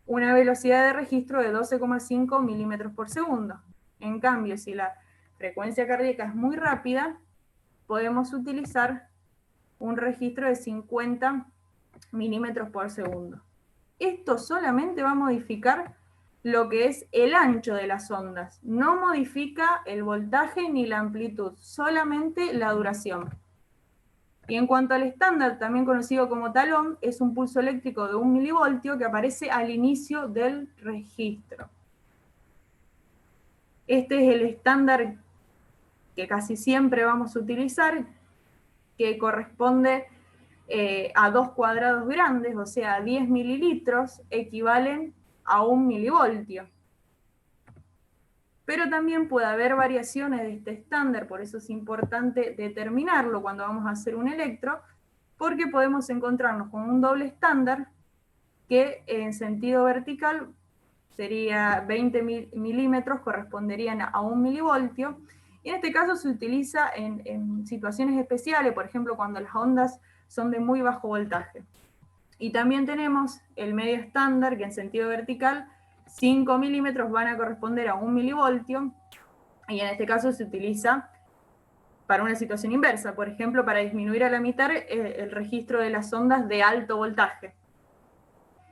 una velocidad de registro de 12,5 milímetros por segundo. En cambio, si la frecuencia cardíaca es muy rápida, podemos utilizar un registro de 50 milímetros por segundo. Esto solamente va a modificar lo que es el ancho de las ondas. No modifica el voltaje ni la amplitud, solamente la duración. Y en cuanto al estándar, también conocido como talón, es un pulso eléctrico de 1 milivoltio que aparece al inicio del registro. Este es el estándar que casi siempre vamos a utilizar, que corresponde a 2 cuadrados grandes, o sea, 10 mililitros equivalen a 1 milivoltio. Pero también puede haber variaciones de este estándar, por eso es importante determinarlo cuando vamos a hacer un electro, porque podemos encontrarnos con un doble estándar que en sentido vertical sería 20 milímetros, corresponderían a 1 milivoltio, y en este caso se utiliza en situaciones especiales, por ejemplo, cuando las ondas son de muy bajo voltaje. Y también tenemos el medio estándar, que en sentido vertical 5 milímetros van a corresponder a 1 milivoltio, y en este caso se utiliza para una situación inversa, por ejemplo, para disminuir a la mitad el registro de las ondas de alto voltaje.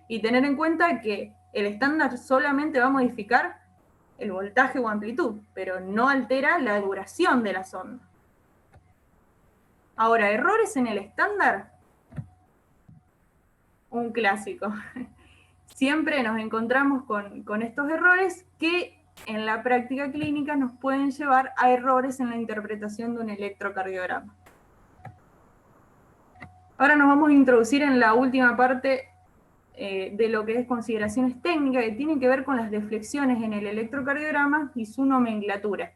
Y tener en cuenta que el estándar solamente va a modificar el voltaje o amplitud, pero no altera la duración de las ondas. Ahora, errores en el estándar, un clásico. Siempre nos encontramos con estos errores que en la práctica clínica nos pueden llevar a errores en la interpretación de un electrocardiograma. Ahora nos vamos a introducir en la última parte de lo que es consideraciones técnicas, que tienen que ver con las deflexiones en el electrocardiograma y su nomenclatura.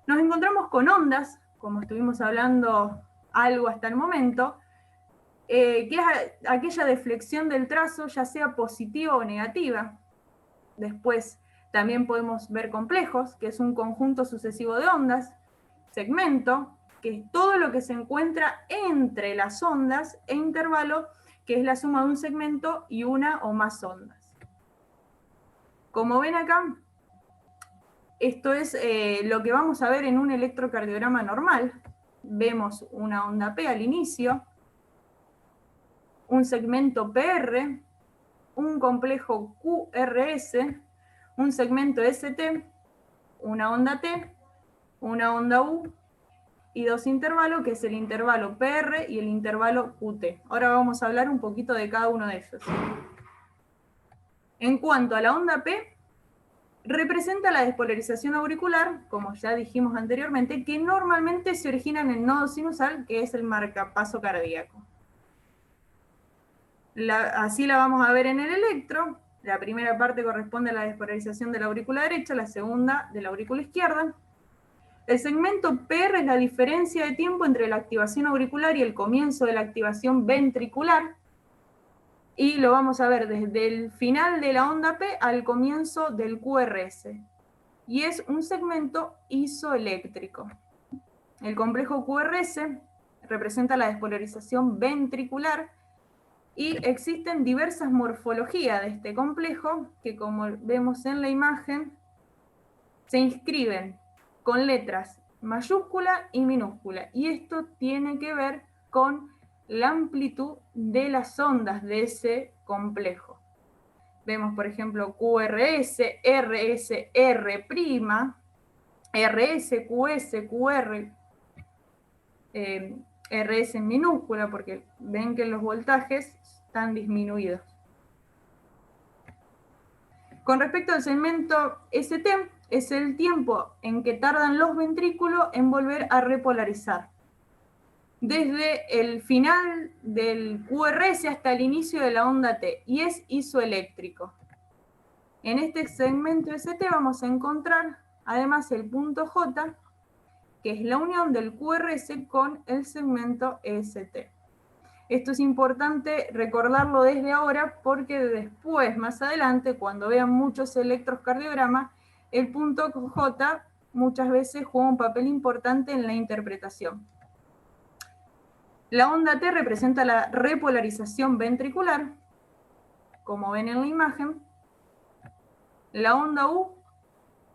Nos encontramos con ondas, como estuvimos hablando algo hasta el momento, que es aquella deflexión del trazo, ya sea positiva o negativa. Después también podemos ver complejos, que es un conjunto sucesivo de ondas, segmento, que es todo lo que se encuentra entre las ondas, e intervalo, que es la suma de un segmento y una o más ondas. Como ven acá, esto es lo que vamos a ver en un electrocardiograma normal. Vemos una onda P al inicio, un segmento PR, un complejo QRS, un segmento ST, una onda T, una onda U y 2 intervalos, que es el intervalo PR y el intervalo QT. Ahora vamos a hablar un poquito de cada uno de ellos. En cuanto a la onda P, representa la despolarización auricular, como ya dijimos anteriormente, que normalmente se origina en el nodo sinusal, que es el marcapaso cardíaco. Así la vamos a ver en el electro. La primera parte corresponde a la despolarización de la aurícula derecha, la segunda de la aurícula izquierda. El segmento PR es la diferencia de tiempo entre la activación auricular y el comienzo de la activación ventricular. Y lo vamos a ver desde el final de la onda P al comienzo del QRS. Y es un segmento isoeléctrico. El complejo QRS representa la despolarización ventricular y existen diversas morfologías de este complejo que, como vemos en la imagen, se inscriben con letras mayúscula y minúscula. Y esto tiene que ver con la amplitud de las ondas de ese complejo. Vemos, por ejemplo, QRS, RS, R', RS, QS, QR, RS en minúscula, porque ven que los voltajes están disminuidos. Con respecto al segmento ST, es el tiempo en que tardan los ventrículos en volver a repolarizar. Desde el final del QRS hasta el inicio de la onda T, y es isoeléctrico. En este segmento ST vamos a encontrar además el punto J, que es la unión del QRS con el segmento ST. Esto es importante recordarlo desde ahora porque después, más adelante, cuando vean muchos electrocardiogramas, el punto J muchas veces juega un papel importante en la interpretación. La onda T representa la repolarización ventricular, como ven en la imagen. La onda U,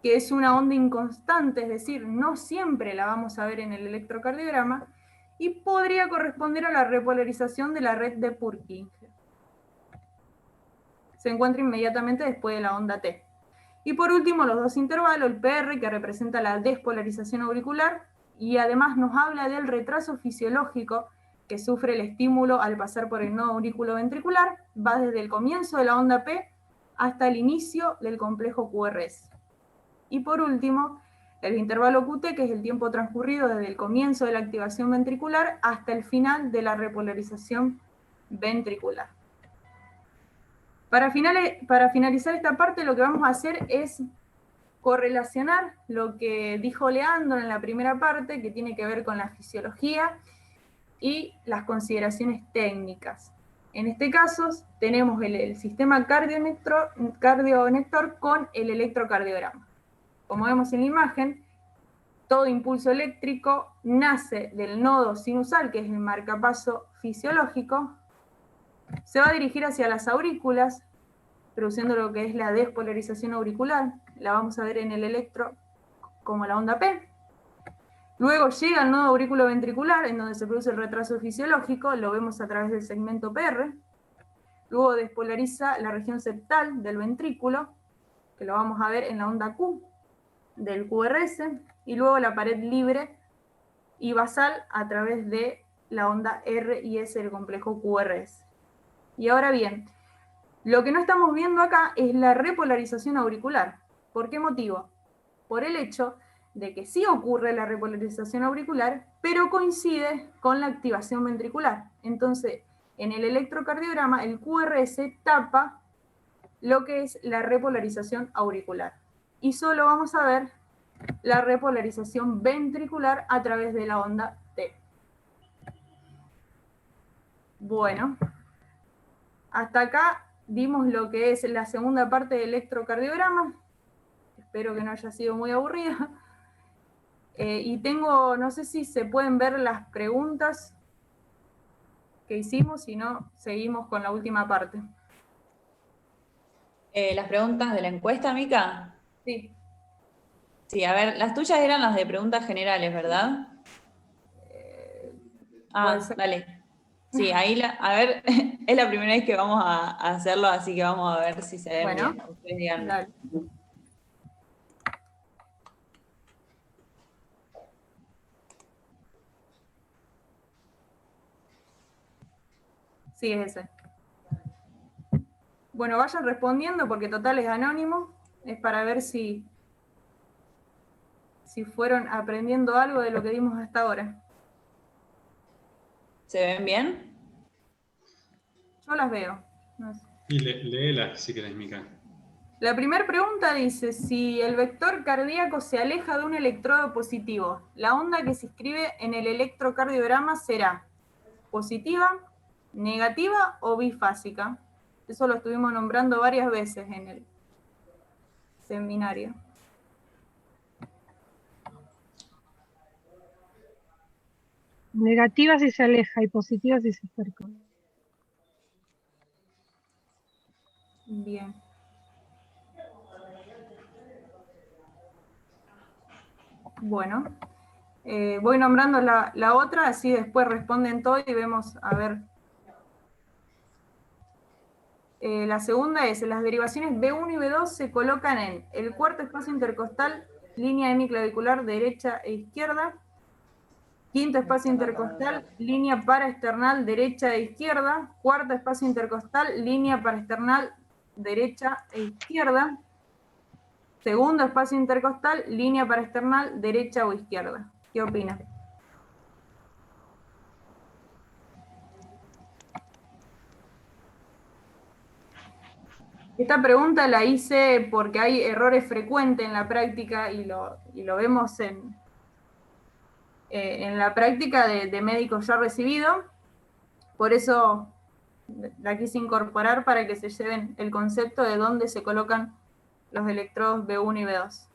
que es una onda inconstante, es decir, no siempre la vamos a ver en el electrocardiograma, y podría corresponder a la repolarización de la red de Purkinje. Se encuentra inmediatamente después de la onda T. Y por último, los dos intervalos, el PR, que representa la despolarización auricular, y además nos habla del retraso fisiológico que sufre el estímulo al pasar por el nodo auriculoventricular, va desde el comienzo de la onda P hasta el inicio del complejo QRS. Y por último, el intervalo QT, que es el tiempo transcurrido desde el comienzo de la activación ventricular hasta el final de la repolarización ventricular. Para finalizar esta parte, lo que vamos a hacer es correlacionar lo que dijo Leandro en la primera parte, que tiene que ver con la fisiología y las consideraciones técnicas. En este caso, tenemos el sistema cardionector con el electrocardiograma. Como vemos en la imagen, todo impulso eléctrico nace del nodo sinusal, que es el marcapaso fisiológico, se va a dirigir hacia las aurículas, produciendo lo que es la despolarización auricular. La vamos a ver en el electro como la onda P. Luego llega al nodo auriculoventricular, en donde se produce el retraso fisiológico, lo vemos a través del segmento PR. Luego despolariza la región septal del ventrículo, que lo vamos a ver en la onda Q del QRS, y luego la pared libre y basal a través de la onda R y S del complejo QRS. Y ahora bien, lo que no estamos viendo acá es la repolarización auricular. ¿Por qué motivo? Por el hecho de que sí ocurre la repolarización auricular, pero coincide con la activación ventricular. Entonces, en el electrocardiograma, el QRS tapa lo que es la repolarización auricular. Y solo vamos a ver la repolarización ventricular a través de la onda T. Bueno, hasta acá vimos lo que es la segunda parte del electrocardiograma. Espero que no haya sido muy aburrida. Y tengo, no sé si se pueden ver las preguntas que hicimos, si no, seguimos con la última parte. Las preguntas de la encuesta, Mica. Sí. Sí, a ver, las tuyas eran las de preguntas generales, ¿verdad? Dale. Sí, ahí, a ver, es la primera vez que vamos a hacerlo, así que vamos a ver si se ven bien. Ustedes díganme. Dale. Sí, es ese. Bueno, vayan respondiendo porque total es anónimo. Es para ver si fueron aprendiendo algo de lo que dimos hasta ahora. ¿Se ven bien? Yo las veo. No sé. Y léelas si querés, Mica. La primera pregunta dice, si el vector cardíaco se aleja de un electrodo positivo, la onda que se inscribe en el electrocardiograma será positiva, negativa o bifásica. Eso lo estuvimos nombrando varias veces en el seminario. Negativa si se aleja y positiva si se acerca. Bien. Bueno, voy nombrando la otra, así después responden todo y vemos, a ver. La segunda es, las derivaciones B1 y B2 se colocan en el cuarto espacio intercostal línea hemiclavicular derecha e izquierda. Quinto espacio intercostal, línea paraesternal derecha e izquierda. Cuarto espacio intercostal, línea paraesternal derecha e izquierda. Segundo espacio intercostal, línea paraesternal derecha o izquierda. ¿Qué opina? Esta pregunta la hice porque hay errores frecuentes en la práctica y lo vemos en la práctica de médicos ya recibidos. Por eso la quise incorporar para que se lleven el concepto de dónde se colocan los electrodos B1 y B2.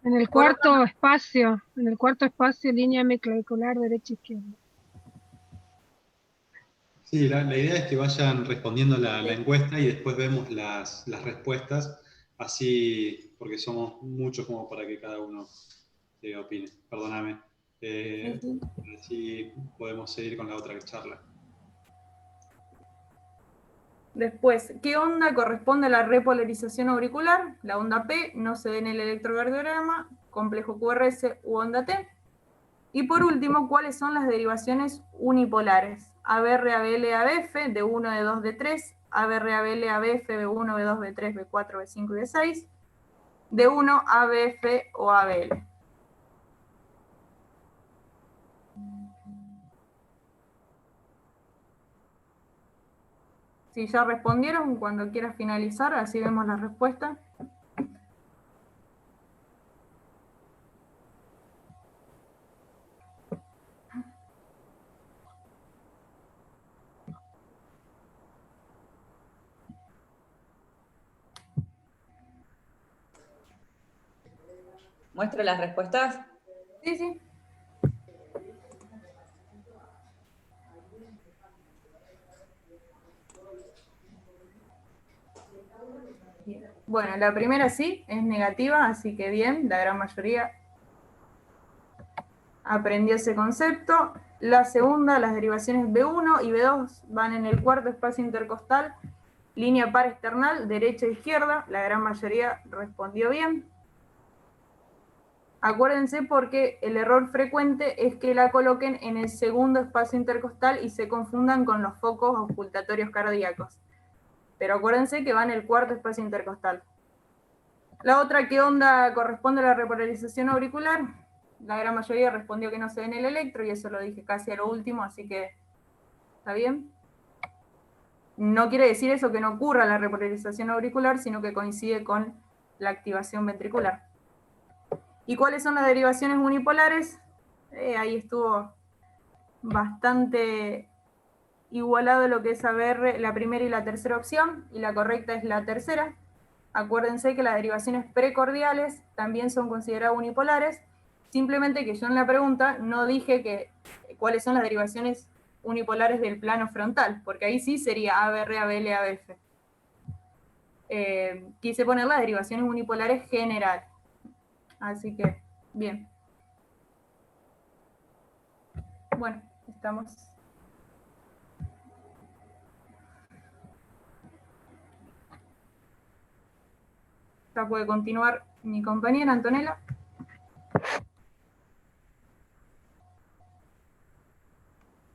En el cuarto espacio, línea hemiclavicular derecha e izquierda. Sí, la idea es que vayan respondiendo la encuesta y después vemos las respuestas, así, porque somos muchos como para que cada uno opine. Perdóname. Así podemos seguir con la otra charla. Después, ¿qué onda corresponde a la repolarización auricular? La onda P no se ve en el electrocardiograma, complejo QRS u onda T. Y por último, ¿cuáles son las derivaciones unipolares? ABR, ABL, ABF, D1, D2, D3, ABR, ABL, ABF, B1, B2, B3, B4, B5 y B6, D1, ABF o ABL. Si ya respondieron, cuando quieras finalizar, así vemos la respuesta. ¿Muestro las respuestas? Sí, sí. Bueno, la primera sí, es negativa, así que bien, la gran mayoría aprendió ese concepto. La segunda, las derivaciones B1 y B2 van en el cuarto espacio intercostal, línea paraesternal, derecha e izquierda, la gran mayoría respondió bien. Acuérdense porque el error frecuente es que la coloquen en el segundo espacio intercostal y se confundan con los focos auscultatorios cardíacos. Pero acuérdense que va en el cuarto espacio intercostal. La otra, ¿qué onda corresponde a la repolarización auricular? La gran mayoría respondió que no se ve en el electro, y eso lo dije casi a lo último, así que está bien. No quiere decir eso que no ocurra la repolarización auricular, sino que coincide con la activación ventricular. ¿Y cuáles son las derivaciones unipolares? Ahí estuvo bastante igualado lo que es ABR, la primera y la tercera opción, y la correcta es la tercera. Acuérdense que las derivaciones precordiales también son consideradas unipolares, simplemente que yo en la pregunta no dije cuáles son las derivaciones unipolares del plano frontal, porque ahí sí sería ABR, ABL, ABF. Quise poner las derivaciones unipolares generales. Así que, bien. Bueno, estamos. Ya puede continuar mi compañera Antonella.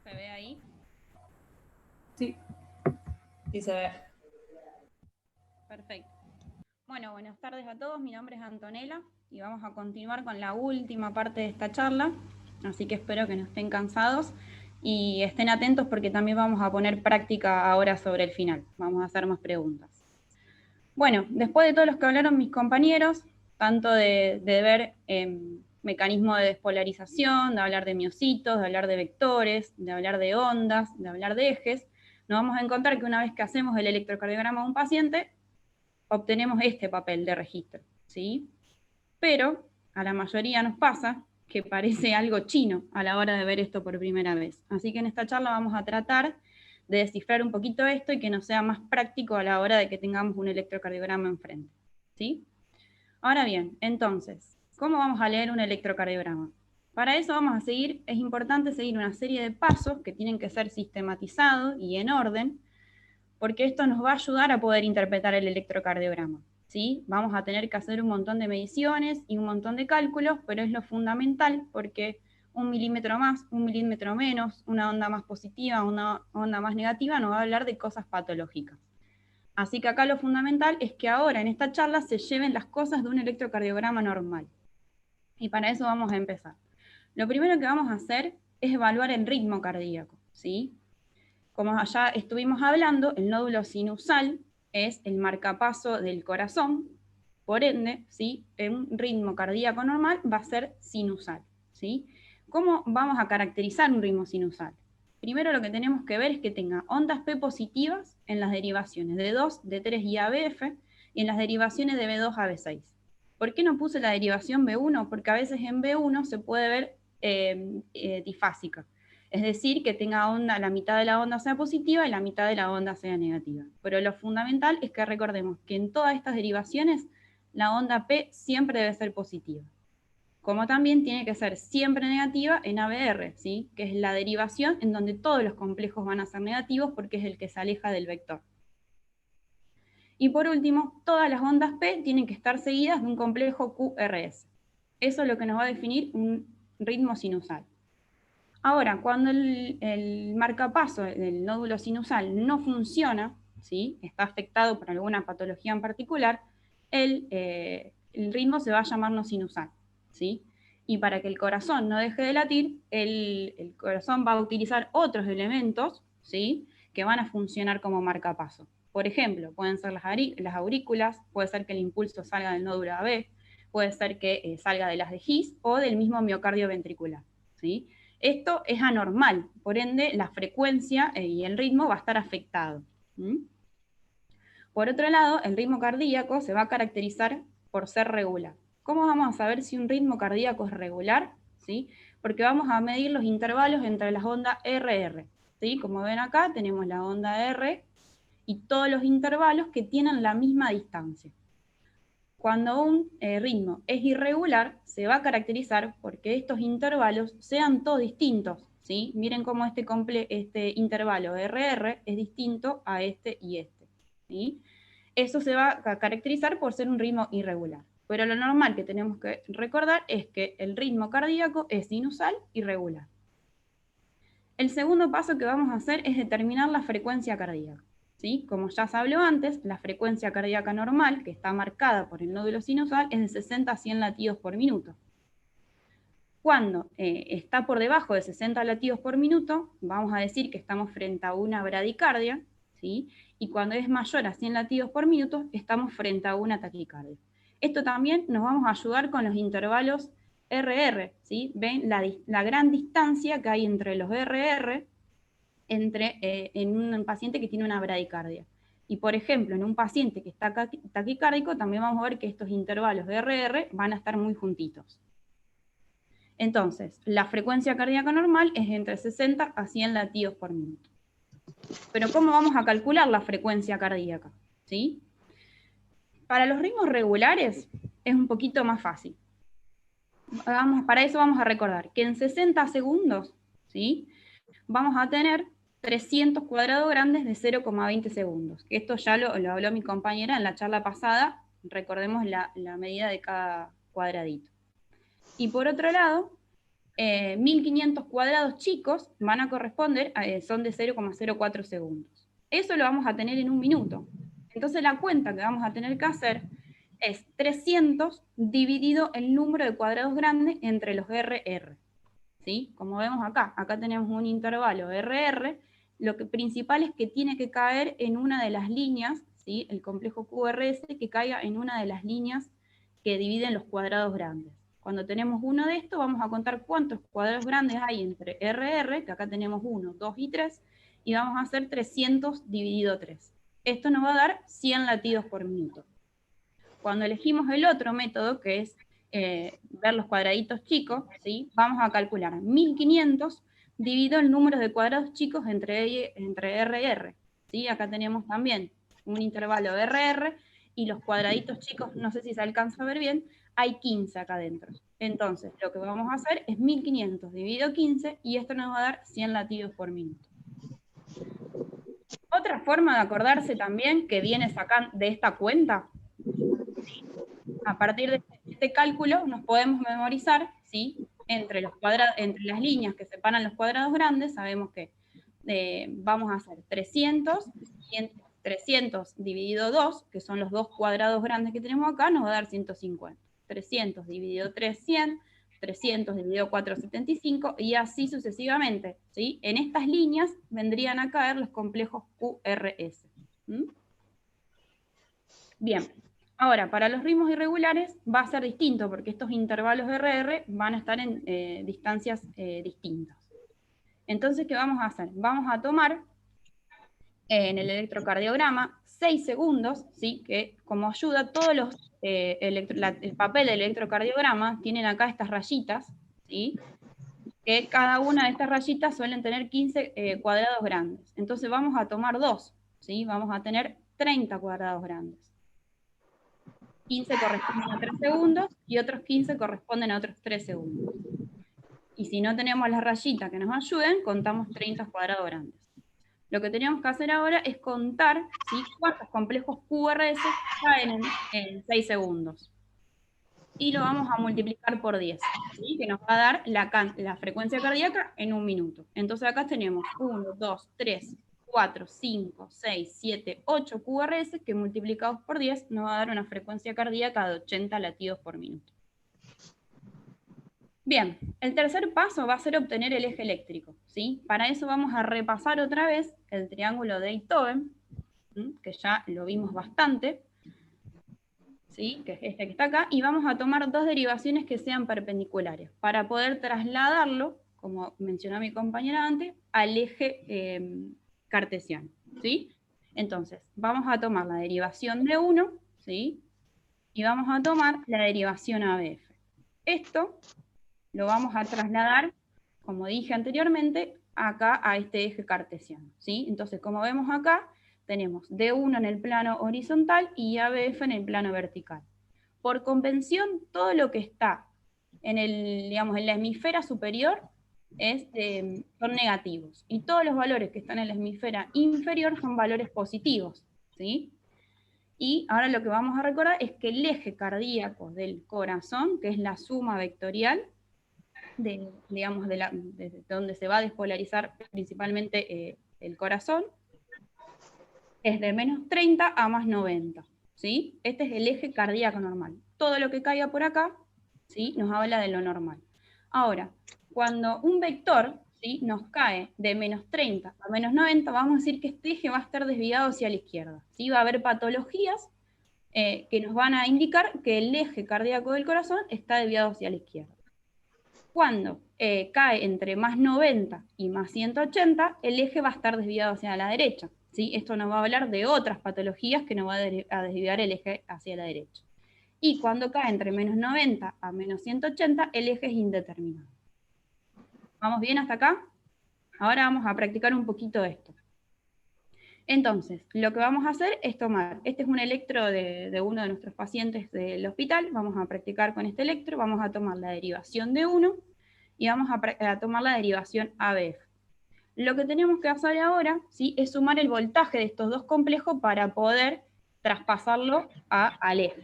¿Se ve ahí? Sí. Sí, se ve. Perfecto. Bueno, buenas tardes a todos. Mi nombre es Antonella y vamos a continuar con la última parte de esta charla. Así que espero que no estén cansados y estén atentos porque también vamos a poner práctica ahora sobre el final. Vamos a hacer más preguntas. Bueno, después de todos los que hablaron mis compañeros, tanto de ver mecanismo de despolarización, de hablar de miocitos, de hablar de vectores, de hablar de ondas, de hablar de ejes, nos vamos a encontrar que una vez que hacemos el electrocardiograma de un paciente, obtenemos este papel de registro, ¿sí? Pero a la mayoría nos pasa que parece algo chino a la hora de ver esto por primera vez. Así que en esta charla vamos a tratar de descifrar un poquito esto y que nos sea más práctico a la hora de que tengamos un electrocardiograma enfrente, ¿sí? Ahora bien, entonces, ¿cómo vamos a leer un electrocardiograma? Para eso es importante seguir una serie de pasos que tienen que ser sistematizados y en orden, porque esto nos va a ayudar a poder interpretar el electrocardiograma, ¿sí? Vamos a tener que hacer un montón de mediciones y un montón de cálculos, pero es lo fundamental porque 1 milímetro más, 1 milímetro menos, una onda más positiva, una onda más negativa, nos va a hablar de cosas patológicas. Así que acá lo fundamental es que ahora en esta charla se lleven las cosas de un electrocardiograma normal. Y para eso vamos a empezar. Lo primero que vamos a hacer es evaluar el ritmo cardíaco, ¿sí? Como ya estuvimos hablando, el nódulo sinusal es el marcapaso del corazón, por ende, ¿sí? Un ritmo cardíaco normal va a ser sinusal, ¿sí? ¿Cómo vamos a caracterizar un ritmo sinusal? Primero lo que tenemos que ver es que tenga ondas P positivas en las derivaciones de 2, de 3 y ABF, y en las derivaciones de B2 a B6. ¿Por qué no puse la derivación B1? Porque a veces en B1 se puede ver difásica. Es decir, que tenga onda, la mitad de la onda sea positiva y la mitad de la onda sea negativa. Pero lo fundamental es que recordemos que en todas estas derivaciones la onda P siempre debe ser positiva. Como también tiene que ser siempre negativa en ABR, ¿sí? Que es la derivación en donde todos los complejos van a ser negativos porque es el que se aleja del vector. Y por último, todas las ondas P tienen que estar seguidas de un complejo QRS. Eso es lo que nos va a definir un ritmo sinusal. Ahora, cuando el marcapaso del nódulo sinusal no funciona, ¿sí? Está afectado por alguna patología en particular, el ritmo se va a llamar no sinusal, ¿sí? Y para que el corazón no deje de latir, el corazón va a utilizar otros elementos, ¿sí? Que van a funcionar como marcapaso. Por ejemplo, pueden ser las aurículas, puede ser que el impulso salga del nódulo AB, puede ser que salga de las de His o del mismo miocardio ventricular, ¿sí? Esto es anormal, por ende la frecuencia y el ritmo va a estar afectado. Por otro lado, el ritmo cardíaco se va a caracterizar por ser regular. ¿Cómo vamos a saber si un ritmo cardíaco es regular? ¿Sí? Porque vamos a medir los intervalos entre las ondas RR. ¿Sí? Como ven acá, tenemos la onda R y todos los intervalos que tienen la misma distancia. Cuando un ritmo es irregular, se va a caracterizar porque estos intervalos sean todos distintos, ¿sí? Miren cómo este intervalo RR es distinto a este y este, ¿sí? Eso se va a caracterizar por ser un ritmo irregular. Pero lo normal que tenemos que recordar es que el ritmo cardíaco es sinusal y regular. El segundo paso que vamos a hacer es determinar la frecuencia cardíaca. ¿Sí? Como ya se habló antes, la frecuencia cardíaca normal, que está marcada por el nódulo sinusal, es de 60 a 100 latidos por minuto. Cuando está por debajo de 60 latidos por minuto, vamos a decir que estamos frente a una bradicardia, ¿sí? Y cuando es mayor a 100 latidos por minuto, estamos frente a una taquicardia. Esto también nos vamos a ayudar con los intervalos RR, ¿sí? Ven la gran distancia que hay entre los RR en un paciente que tiene una bradicardia. Y por ejemplo, en un paciente que está taquicárdico, también vamos a ver que estos intervalos de RR van a estar muy juntitos. Entonces, la frecuencia cardíaca normal es entre 60 a 100 latidos por minuto. Pero ¿cómo vamos a calcular la frecuencia cardíaca? ¿Sí? Para los ritmos regulares es un poquito más fácil. Para eso vamos a recordar que en 60 segundos, ¿sí? Vamos a tener 300 cuadrados grandes de 0,20 segundos. Esto ya lo habló mi compañera en la charla pasada, recordemos la medida de cada cuadradito. Y por otro lado, 1500 cuadrados chicos van a corresponder, son de 0,04 segundos. Eso lo vamos a tener en un minuto. Entonces la cuenta que vamos a tener que hacer es 300 dividido el número de cuadrados grandes entre los RR. ¿Sí? Como vemos acá tenemos un intervalo RR, lo que principal es que tiene que caer en una de las líneas, ¿sí? El complejo QRS que caiga en una de las líneas que dividen los cuadrados grandes. Cuando tenemos uno de estos, vamos a contar cuántos cuadrados grandes hay entre RR, que acá tenemos 1, 2 y 3, y vamos a hacer 300 dividido 3. Esto nos va a dar 100 latidos por minuto. Cuando elegimos el otro método, que es ver los cuadraditos chicos, ¿sí? Vamos a calcular 1500 dividido el número de cuadrados chicos entre RR. ¿Sí? Acá tenemos también un intervalo de RR y los cuadraditos chicos, no sé si se alcanza a ver bien, hay 15 acá adentro. Entonces, lo que vamos a hacer es 1500 dividido 15 y esto nos va a dar 100 latidos por minuto. Otra forma de acordarse también que viene sacando de esta cuenta a partir de este cálculo nos podemos memorizar, ¿sí? Entre las líneas que separan los cuadrados grandes, sabemos que vamos a hacer 300, y entre 300 dividido 2, que son los dos cuadrados grandes que tenemos acá, nos va a dar 150. 300 dividido 3, 100, 300 dividido 4, 75, y así sucesivamente, ¿sí? En estas líneas vendrían a caer los complejos QRS. ¿Mm? Bien, ahora, para los ritmos irregulares va a ser distinto, porque estos intervalos RR van a estar en distancias distintas. Entonces, ¿qué vamos a hacer? Vamos a tomar en el electrocardiograma 6 segundos, ¿sí? Que como ayuda, todos los, el papel del electrocardiograma tienen acá estas rayitas, ¿sí? Que cada una de estas rayitas suelen tener 15 cuadrados grandes. Entonces vamos a tomar 2, ¿sí? Vamos a tener 30 cuadrados grandes. 15 corresponden a 3 segundos y otros 15 corresponden a otros 3 segundos. Y si no tenemos las rayitas que nos ayuden, contamos 30 cuadrados grandes. Lo que tenemos que hacer ahora es contar, ¿sí? Cuántos complejos QRS caen en 6 segundos. Y lo vamos a multiplicar por 10, ¿sí? Que nos va a dar la frecuencia cardíaca en 1 minuto. Entonces acá tenemos 1, 2, 3, 4, 5, 6, 7, 8 QRS que multiplicados por 10 nos va a dar una frecuencia cardíaca de 80 latidos por minuto. Bien, el tercer paso va a ser obtener el eje eléctrico, ¿sí? Para eso vamos a repasar otra vez el triángulo de Einthoven, ¿sí? Que ya lo vimos bastante, ¿sí? Que es este que está acá, y vamos a tomar dos derivaciones que sean perpendiculares, para poder trasladarlo, como mencionó mi compañera antes, al eje cartesiano, ¿sí? Entonces, vamos a tomar la derivación de 1, ¿sí? Y vamos a tomar la derivación ABF. Esto lo vamos a trasladar, como dije anteriormente, acá a este eje cartesiano, ¿sí? Entonces, como vemos acá, tenemos D1 en el plano horizontal y ABF en el plano vertical. Por convención, todo lo que está en la hemisfera superior son negativos, y todos los valores que están en la hemisfera inferior son valores positivos, ¿sí? Y ahora lo que vamos a recordar es que el eje cardíaco del corazón, que es la suma vectorial, de donde se va a despolarizar principalmente el corazón, es de menos 30 a más 90, ¿sí? Este es el eje cardíaco normal. Todo lo que caiga por acá, ¿sí? Nos habla de lo normal. Ahora, cuando un vector, ¿sí? Nos cae de menos 30 a menos 90, vamos a decir que este eje va a estar desviado hacia la izquierda, ¿sí? Va a haber patologías que nos van a indicar que el eje cardíaco del corazón está desviado hacia la izquierda. Cuando cae entre más 90 y más 180, el eje va a estar desviado hacia la derecha, ¿sí? Esto nos va a hablar de otras patologías que nos va a desviar el eje hacia la derecha. Y cuando cae entre menos 90 a menos 180, el eje es indeterminado. ¿Vamos bien hasta acá? Ahora vamos a practicar un poquito esto. Entonces, lo que vamos a hacer es tomar, este es un electro de uno de nuestros pacientes del hospital, vamos a practicar con este electro, vamos a tomar la derivación de 1 y vamos a tomar la derivación ABF. Lo que tenemos que hacer ahora, ¿sí? Es sumar el voltaje de estos dos complejos para poder traspasarlo al eje.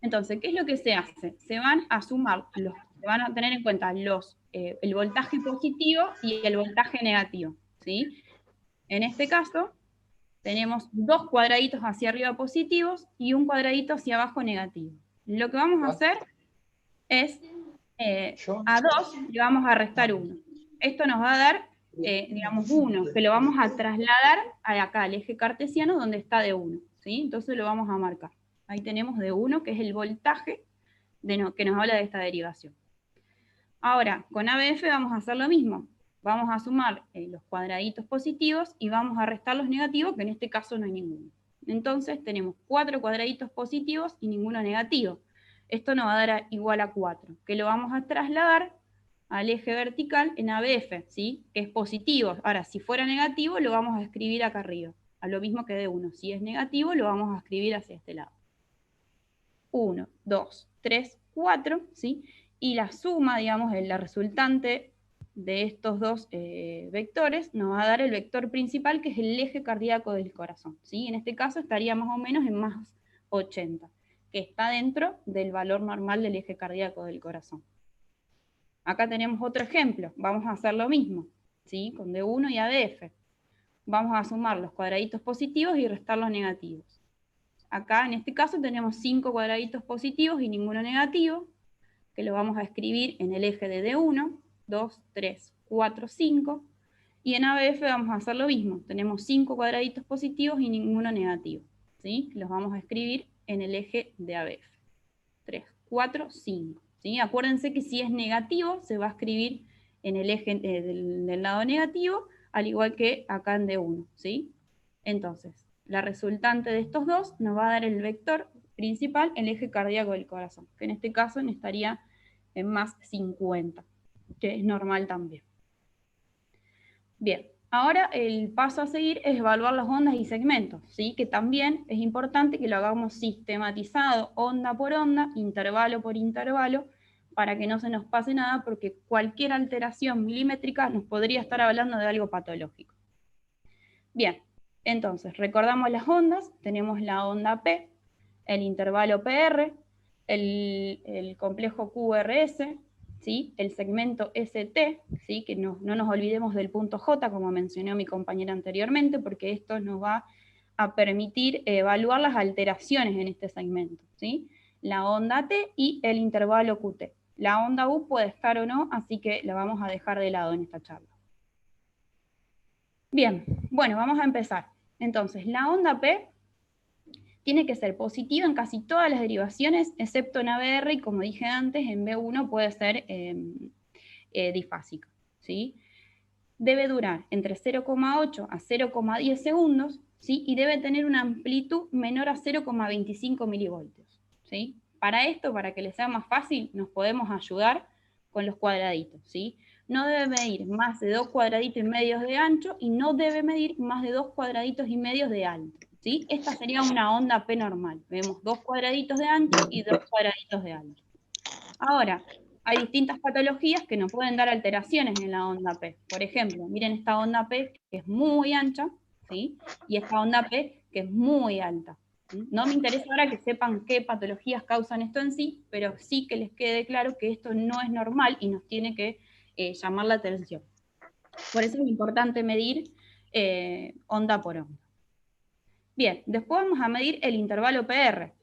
Entonces, ¿qué es lo que se hace? Se van a sumar, se van a tener en cuenta el voltaje positivo y el voltaje negativo, ¿sí? En este caso, tenemos dos cuadraditos hacia arriba positivos y un cuadradito hacia abajo negativo. Lo que vamos a hacer es, a 2 le vamos a restar 1. Esto nos va a dar, 1, que lo vamos a trasladar acá al eje cartesiano donde está de 1, ¿sí? Entonces lo vamos a marcar. Ahí tenemos de 1, que es el voltaje que nos habla de esta derivación. Ahora, con ABF vamos a hacer lo mismo. Vamos a sumar los cuadraditos positivos y vamos a restar los negativos, que en este caso no hay ninguno. Entonces tenemos 4 cuadraditos positivos y ninguno negativo. Esto nos va a dar igual a 4, que lo vamos a trasladar al eje vertical en ABF, ¿sí? Que es positivo. Ahora, si fuera negativo, lo vamos a escribir acá arriba, a lo mismo que de 1. Si es negativo, lo vamos a escribir hacia este lado. 1, 2, 3, 4, ¿sí? Y la suma, digamos, la resultante de estos dos vectores nos va a dar el vector principal, que es el eje cardíaco del corazón, ¿sí? En este caso estaría más o menos en más 80, que que está dentro del valor normal del eje cardíaco del corazón. Acá tenemos otro ejemplo, vamos a hacer lo mismo, ¿sí? Con D1 y ADF. Vamos a sumar los cuadraditos positivos y restar los negativos. Acá en este caso tenemos 5 cuadraditos positivos y ninguno negativo, que lo vamos a escribir en el eje de D1, 2, 3, 4, 5, y en ABF vamos a hacer lo mismo, tenemos 5 cuadraditos positivos y ninguno negativo, ¿sí? Los vamos a escribir en el eje de ABF, 3, 4, 5, ¿sí? Acuérdense que si es negativo se va a escribir en el eje del lado negativo, al igual que acá en D1, ¿sí? Entonces, la resultante de estos dos nos va a dar el vector principal, el eje cardíaco del corazón, que en este caso estaría en más 50, que es normal también. Bien, ahora el paso a seguir es evaluar las ondas y segmentos, ¿sí? Que también es importante que lo hagamos sistematizado, onda por onda, intervalo por intervalo, para que no se nos pase nada, porque cualquier alteración milimétrica nos podría estar hablando de algo patológico. Bien, entonces, recordamos las ondas, tenemos la onda P, el intervalo PR, el complejo QRS, ¿sí? El segmento ST, ¿sí? Que no nos olvidemos del punto J, como mencionó mi compañera anteriormente, porque esto nos va a permitir evaluar las alteraciones en este segmento, ¿sí? La onda T y el intervalo QT. La onda U puede estar o no, así que la vamos a dejar de lado en esta charla. Bien, bueno, vamos a empezar. Entonces, la onda P tiene que ser positiva en casi todas las derivaciones, excepto en ABR, y como dije antes, en B1 puede ser difásica, ¿sí? Debe durar entre 0,8 a 0,10 segundos, ¿sí? Y debe tener una amplitud menor a 0,25 milivoltios, ¿sí? Para esto, para que les sea más fácil, nos podemos ayudar con los cuadraditos, ¿sí? No debe medir más de 2 cuadraditos y medios de ancho y no debe medir más de 2 cuadraditos y medios de alto, ¿sí? Esta sería una onda P normal. Vemos 2 cuadraditos de ancho y 2 cuadraditos de alto. Ahora, hay distintas patologías que nos pueden dar alteraciones en la onda P. Por ejemplo, miren esta onda P que es muy ancha, ¿sí? Y esta onda P que es muy alta. No me interesa ahora que sepan qué patologías causan esto en sí, pero sí que les quede claro que esto no es normal y nos tiene que llamar la atención. Por eso es importante medir onda por onda. Bien, después vamos a medir el intervalo PR.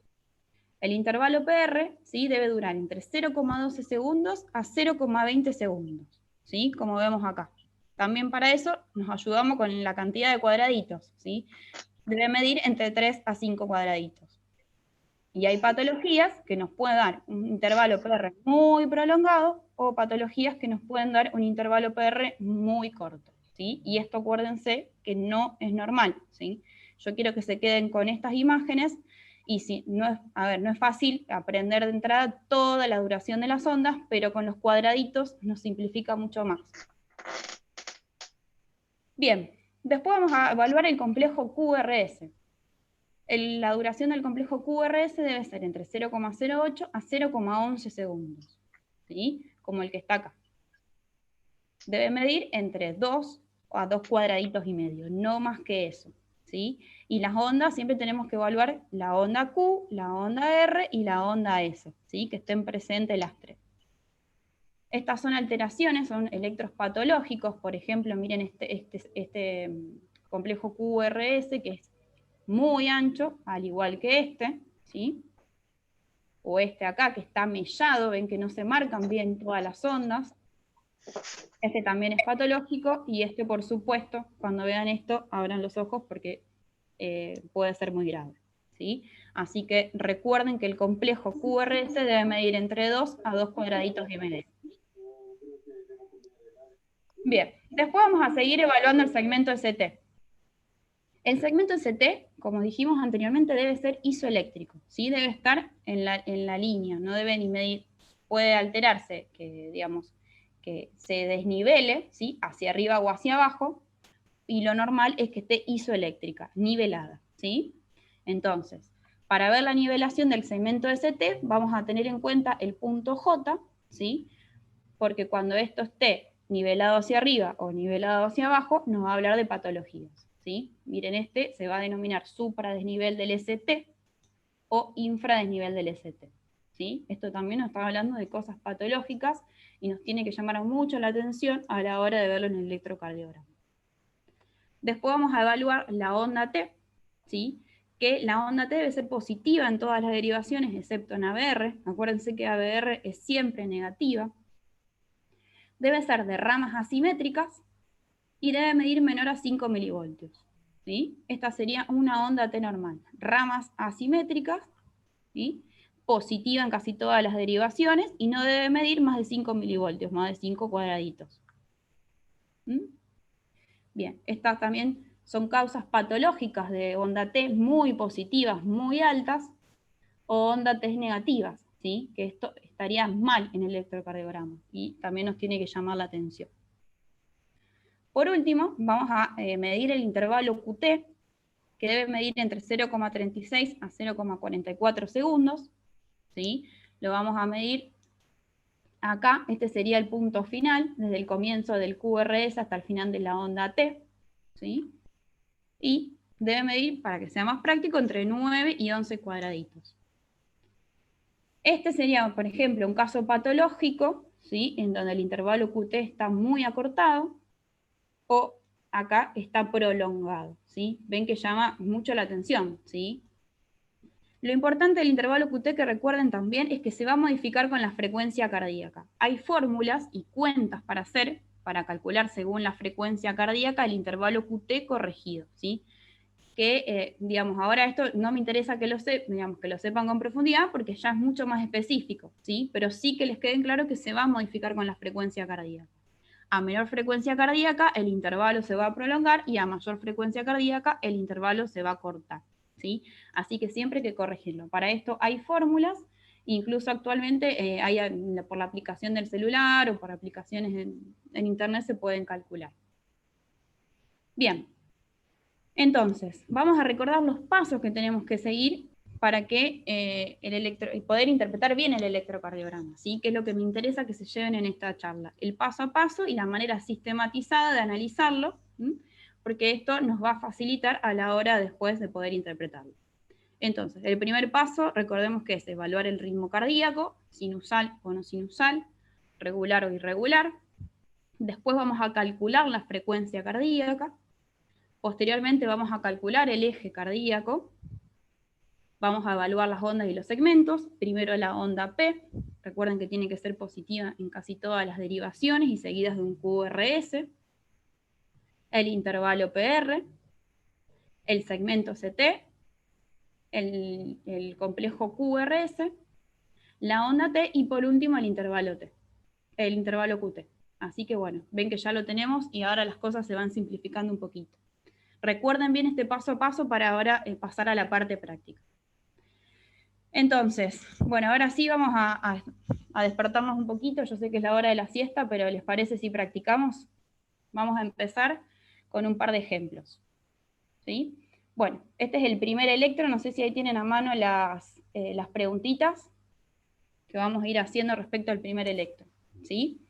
El intervalo PR, ¿sí? Debe durar entre 0,12 segundos a 0,20 segundos, ¿sí? Como vemos acá. También para eso nos ayudamos con la cantidad de cuadraditos, ¿sí? Debe medir entre 3 a 5 cuadraditos. Y hay patologías que nos pueden dar un intervalo PR muy prolongado o patologías que nos pueden dar un intervalo PR muy corto, ¿sí? Y esto acuérdense que no es normal, ¿sí? Yo quiero que se queden con estas imágenes y si no es, no es fácil aprender de entrada toda la duración de las ondas, pero con los cuadraditos nos simplifica mucho más. Bien, después vamos a evaluar el complejo QRS. La duración del complejo QRS debe ser entre 0,08 a 0,11 segundos, ¿sí? Como el que está acá. Debe medir entre 2 a 2 cuadraditos y medio, no más que eso, ¿sí? Y las ondas siempre tenemos que evaluar la onda Q, la onda R y la onda S, ¿sí? Que estén presentes las tres. Estas son alteraciones, son electros patológicos, por ejemplo, miren este complejo QRS, que es muy ancho, al igual que este, ¿sí? O este acá, que está mellado, ven que no se marcan bien todas las ondas. Este también es patológico, y este, por supuesto, cuando vean esto, abran los ojos porque puede ser muy grave, ¿sí? Así que recuerden que el complejo QRS debe medir entre 2 a 2 cuadraditos y medio. Bien, después vamos a seguir evaluando el segmento ST. El segmento ST, como dijimos anteriormente, debe ser isoeléctrico, ¿sí? Debe estar en la línea, no debe ni medir, puede alterarse, que digamos, que se desnivele, ¿sí? Hacia arriba o hacia abajo, y lo normal es que esté isoeléctrica, nivelada, ¿sí? Entonces, para ver la nivelación del segmento ST, vamos a tener en cuenta el punto J, ¿sí? Porque cuando esto esté nivelado hacia arriba o nivelado hacia abajo, nos va a hablar de patologías, ¿sí? Miren, este se va a denominar supradesnivel del ST, o infradesnivel del ST. ¿Sí? Esto también nos está hablando de cosas patológicas y nos tiene que llamar mucho la atención a la hora de verlo en el electrocardiograma. Después vamos a evaluar la onda T, ¿sí? Que la onda T debe ser positiva en todas las derivaciones, excepto en ABR. Acuérdense que ABR es siempre negativa. Debe ser de ramas asimétricas y debe medir menor a 5 milivoltios. ¿Sí? Esta sería una onda T normal. Ramas asimétricas, ¿sí? Positiva en casi todas las derivaciones y no debe medir más de 5 milivoltios, más de 5 cuadraditos. ¿Mm? Bien, estas también son causas patológicas de onda T muy positivas, muy altas, o onda T negativas, ¿sí? Que esto estaría mal en el electrocardiograma y también nos tiene que llamar la atención. Por último, vamos a medir el intervalo QT, que debe medir entre 0,36 a 0,44 segundos, ¿sí? Lo vamos a medir acá, este sería el punto final, desde el comienzo del QRS hasta el final de la onda T, ¿sí? Y debe medir, para que sea más práctico, entre 9 y 11 cuadraditos. Este sería, por ejemplo, un caso patológico, ¿sí? En donde el intervalo QT está muy acortado, o acá está prolongado, ¿sí? Ven que llama mucho la atención, ¿sí? Lo importante del intervalo QT, que recuerden también, es que se va a modificar con la frecuencia cardíaca. Hay fórmulas y cuentas para hacer, para calcular según la frecuencia cardíaca el intervalo QT corregido, ¿sí? Que, digamos, ahora esto no me interesa que lo sepan con profundidad porque ya es mucho más específico, ¿sí? Pero sí que les queden claro que se va a modificar con la frecuencia cardíaca. A menor frecuencia cardíaca, el intervalo se va a prolongar y a mayor frecuencia cardíaca, el intervalo se va a cortar, ¿sí? Así que siempre hay que corregirlo. Para esto hay fórmulas, incluso actualmente por la aplicación del celular o por aplicaciones en internet se pueden calcular. Bien, entonces, vamos a recordar los pasos que tenemos que seguir para que poder interpretar bien el electrocardiograma, ¿sí? Que es lo que me interesa que se lleven en esta charla. El paso a paso y la manera sistematizada de analizarlo, ¿sí? Porque esto nos va a facilitar a la hora después de poder interpretarlo. Entonces, el primer paso, recordemos que es evaluar el ritmo cardíaco, sinusal o no sinusal, regular o irregular. Después vamos a calcular la frecuencia cardíaca. Posteriormente vamos a calcular el eje cardíaco. Vamos a evaluar las ondas y los segmentos. Primero la onda P. Recuerden que tiene que ser positiva en casi todas las derivaciones y seguidas de un QRS. El intervalo PR. El segmento CT. El complejo QRS. La onda T y por último el intervalo T. El intervalo QT. Así que bueno, ven que ya lo tenemos y ahora las cosas se van simplificando un poquito. Recuerden bien este paso a paso para ahora pasar a la parte práctica. Entonces, bueno, ahora sí vamos a despertarnos un poquito. Yo sé que es la hora de la siesta, pero ¿les parece si practicamos? Vamos a empezar con un par de ejemplos. ¿Sí? Bueno, este es el primer electro. No sé si ahí tienen a mano las preguntitas que vamos a ir haciendo respecto al primer electro. ¿Sí?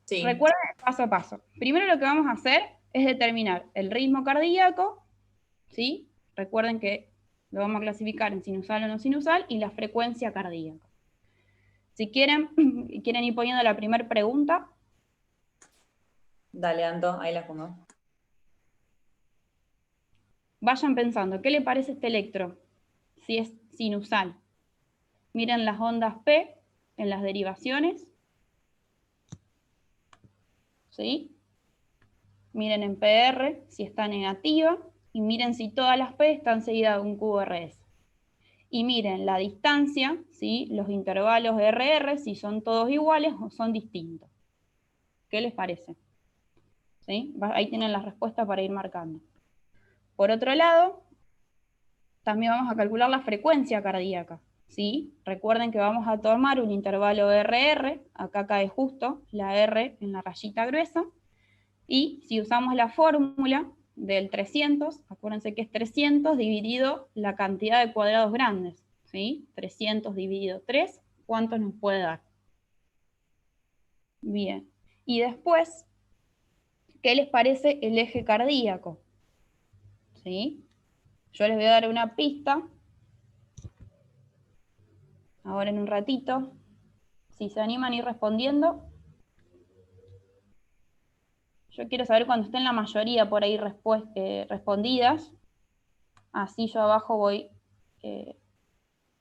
Sí. Recuerden paso a paso. Primero lo que vamos a hacer es determinar el ritmo cardíaco, ¿sí? Recuerden que lo vamos a clasificar en sinusal o no sinusal, y la frecuencia cardíaca. Si quieren ir poniendo la primera pregunta. Dale, Anto, ahí la pongo. Vayan pensando, ¿qué le parece este electro? Si es sinusal. Miren las ondas P en las derivaciones. ¿Sí? Miren en PR si está negativa. Y miren si todas las P están seguidas de un QRS. Y miren la distancia, ¿sí? Los intervalos RR, si son todos iguales o son distintos. ¿Qué les parece? ¿Sí? Ahí tienen la respuesta para ir marcando. Por otro lado, también vamos a calcular la frecuencia cardíaca. ¿Sí? Recuerden que vamos a tomar un intervalo RR, acá cae justo la R en la rayita gruesa, y si usamos la fórmula del 300, acuérdense que es 300 dividido la cantidad de cuadrados grandes, ¿sí? 300 dividido 3, ¿cuánto nos puede dar? Bien. Y después, ¿qué les parece el eje cardíaco? ¿Sí? Yo les voy a dar una pista. ahora en un ratito. Si se animan a ir respondiendo. Yo quiero saber cuando estén la mayoría por ahí respondidas. Así yo abajo voy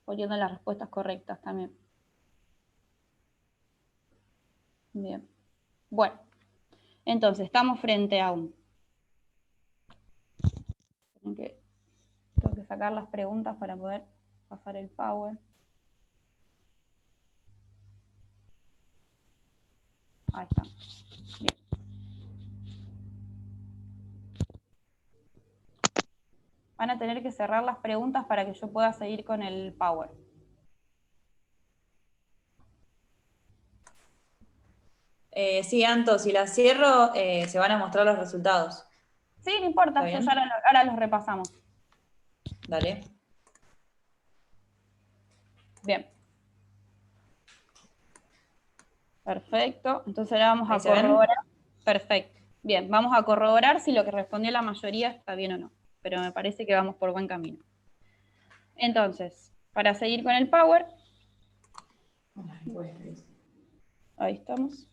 poniendo las respuestas correctas también. Bien. Bueno, entonces estamos frente a un... Tengo que sacar las preguntas para poder pasar el Power. Ahí está. Bien. Van a tener que cerrar las preguntas para que yo pueda seguir con el Power. Sí, Anto, si la cierro, se van a mostrar los resultados. Sí, no importa, yo ya ahora los repasamos. Dale. Bien. Perfecto. Entonces ahora vamos a ¿Ahí se ven? corroborar. Perfecto. Bien, vamos a corroborar si lo que respondió la mayoría está bien o no. Pero me parece que vamos por buen camino. Entonces, para seguir con el Power. Ahí estamos.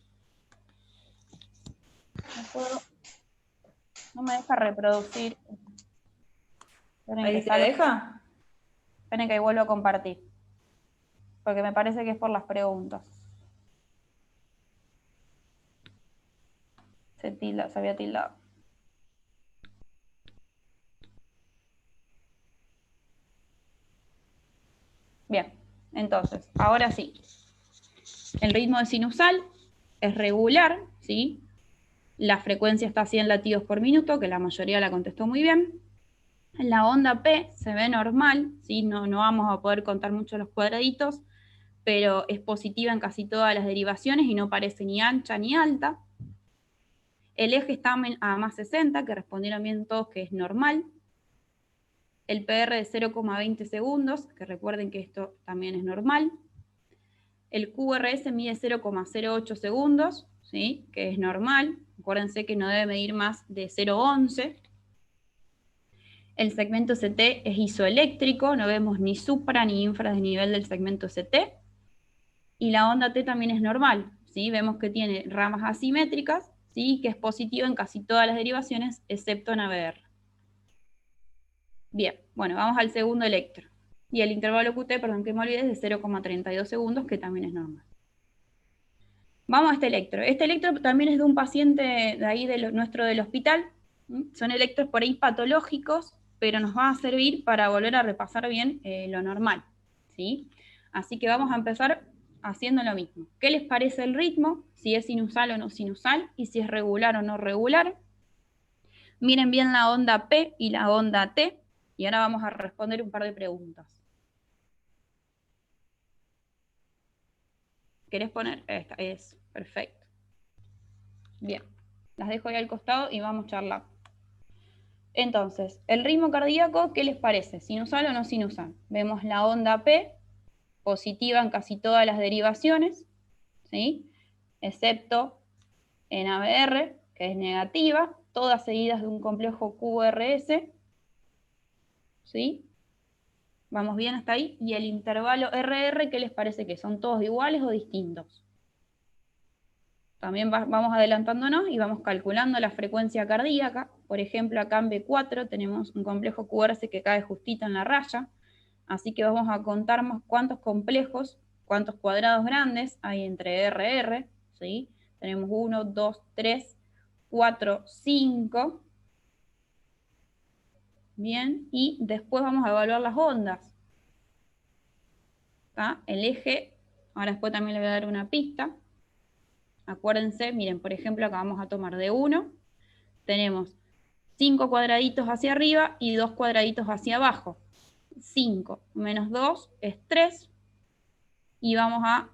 No me deja reproducir. ¿Ahí te deja? Esperen que ahí vuelvo a compartir. Porque me parece que es por las preguntas. Se había tildado. Bien, entonces, ahora sí. El ritmo de sinusal es regular, ¿sí? La frecuencia está a 100 latidos por minuto, que la mayoría la contestó muy bien. La onda P se ve normal, ¿sí? No vamos a poder contar mucho los cuadraditos, pero es positiva en casi todas las derivaciones y no parece ni ancha ni alta. El eje está a más 60, que respondieron bien todos que es normal. El PR de 0,20 segundos, que recuerden que esto también es normal. El QRS mide 0,08 segundos, ¿sí? Que es normal. Acuérdense que no debe medir más de 0,11. El segmento CT es isoeléctrico, no vemos ni supra ni infra de nivel del segmento CT. Y la onda T también es normal, ¿sí? Vemos que tiene ramas asimétricas, ¿sí? Que es positivo en casi todas las derivaciones, excepto en ABR. Bien, bueno, vamos al segundo electro. Y el intervalo QT, perdón que me olvidé, es de 0,32 segundos, que también es normal. Vamos a este electro. Este electro también es de un paciente de ahí nuestro del hospital. Son electros por ahí patológicos, pero nos va a servir para volver a repasar bien lo normal, ¿sí? Así que vamos a empezar haciendo lo mismo. ¿Qué les parece el ritmo? Si es sinusal o no sinusal, y si es regular o no regular. Miren bien la onda P y la onda T, y ahora vamos a responder un par de preguntas. ¿Querés poner? Esta es, perfecto. Bien, las dejo ahí al costado y vamos a charlar. Entonces, el ritmo cardíaco, ¿qué les parece? ¿Sinusal o no sinusal? Vemos la onda P, positiva en casi todas las derivaciones, ¿sí? Excepto en ABR, que es negativa, todas seguidas de un complejo QRS, ¿sí? ¿Vamos bien hasta ahí? Y el intervalo RR, ¿qué les parece que son todos iguales o distintos? También vamos adelantándonos y vamos calculando la frecuencia cardíaca. Por ejemplo, acá en B4 tenemos un complejo QRS que cae justito en la raya, así que vamos a contar más cuántos complejos, cuántos cuadrados grandes hay entre RR, ¿sí? Tenemos 1, 2, 3, 4, 5. Bien, y después vamos a evaluar las ondas. ¿Está? El eje, ahora después también le voy a dar una pista. Acuérdense, miren, por ejemplo, acá vamos a tomar de 1, tenemos 5 cuadraditos hacia arriba y 2 cuadraditos hacia abajo. 5 menos 2 es 3, y vamos a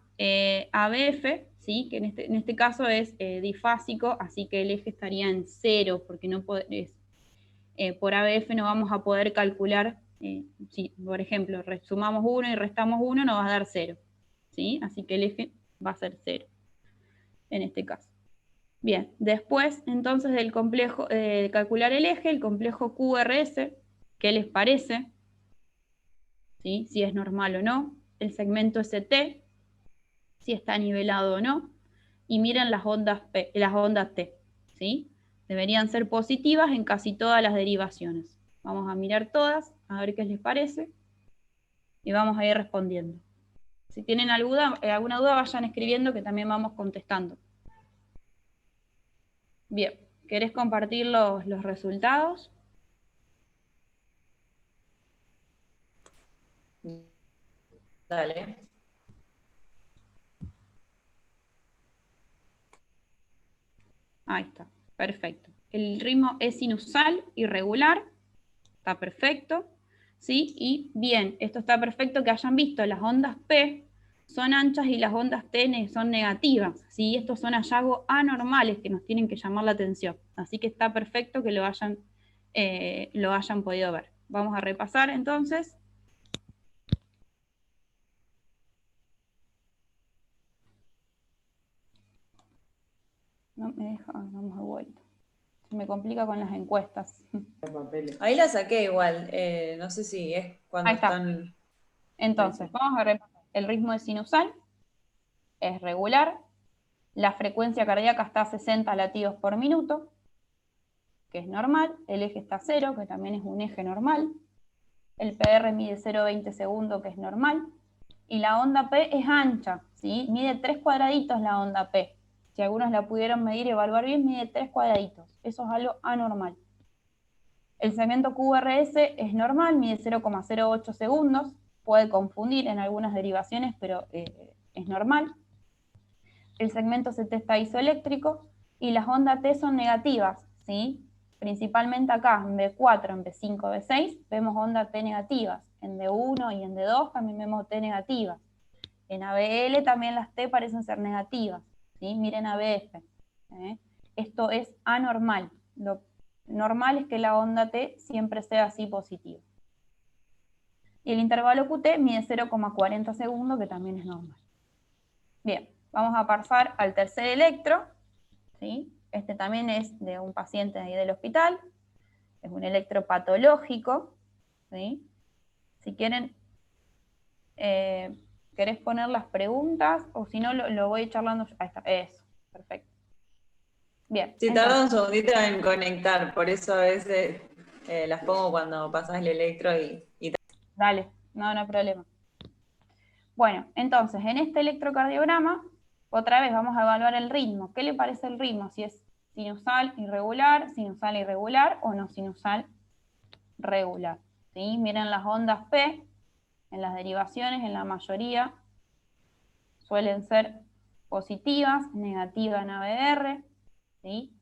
ABF, ¿sí? Que en este caso es difásico, así que el eje estaría en 0, porque no por ABF no vamos a poder calcular, si por ejemplo sumamos 1 y restamos 1, nos va a dar 0, ¿sí? Así que el eje va a ser 0. En este caso. Bien, después entonces del complejo, de calcular el eje, el complejo QRS, ¿qué les parece? ¿Sí? Si es normal o no. el segmento ST, si está nivelado o no, y miren las ondas T, ¿sí? Deberían ser positivas en casi todas las derivaciones. Vamos a mirar todas, a ver qué les parece, y vamos a ir respondiendo. Si tienen alguna duda, vayan escribiendo que también vamos contestando. Bien, ¿querés compartir los resultados? Dale. Ahí está, perfecto. El ritmo es sinusal, irregular, está perfecto, ¿sí? Y bien, esto está perfecto que hayan visto, las ondas P son anchas y las ondas T son negativas, ¿sí? Estos son hallazgos anormales que nos tienen que llamar la atención, así que está perfecto que lo hayan podido ver. Vamos a repasar entonces. No me deja, vamos de vuelta. Se me complica con las encuestas. Ahí la saqué igual, no sé si es cuando Ahí está. están... Entonces, vamos a repasar. El ritmo es sinusal, es regular, la frecuencia cardíaca está a 60 latidos por minuto, que es normal, el eje está a 0, que también es un eje normal, el PR mide 0,20 segundos, que es normal, y la onda P es ancha, ¿sí? Mide 3 cuadraditos la onda P. Si algunos la pudieron medir y evaluar bien, mide 3 cuadraditos. Eso es algo anormal. El segmento QRS es normal, mide 0,08 segundos, puede confundir en algunas derivaciones, pero es normal. El segmento CT está isoeléctrico y las ondas T son negativas, ¿sí? Principalmente acá, en B4, en B5, B6, vemos ondas T negativas. En D1 y en D2 también vemos T negativas. En ABL también las T parecen ser negativas, ¿sí? Miren ABF. Esto es anormal. Lo normal es que la onda T siempre sea así positiva. Y el intervalo QT mide 0,40 segundos, que también es normal. Bien, vamos a pasar al tercer electro, ¿sí? Este también es de un paciente ahí del hospital, es un electro patológico, ¿sí? Si quieren, ¿querés poner las preguntas? O si no, lo voy charlando. Ahí está, eso, perfecto. Bien. Sí, tarda un segundito en conectar, por eso a veces las pongo cuando pasas el electro y Dale, no hay problema. Bueno, entonces, en este electrocardiograma, otra vez vamos a evaluar el ritmo. ¿Qué le parece el ritmo? Si es sinusal irregular o no sinusal regular. ¿Sí? Miren las ondas P, en las derivaciones, en la mayoría, suelen ser positivas, negativa en ABR. ¿Sí?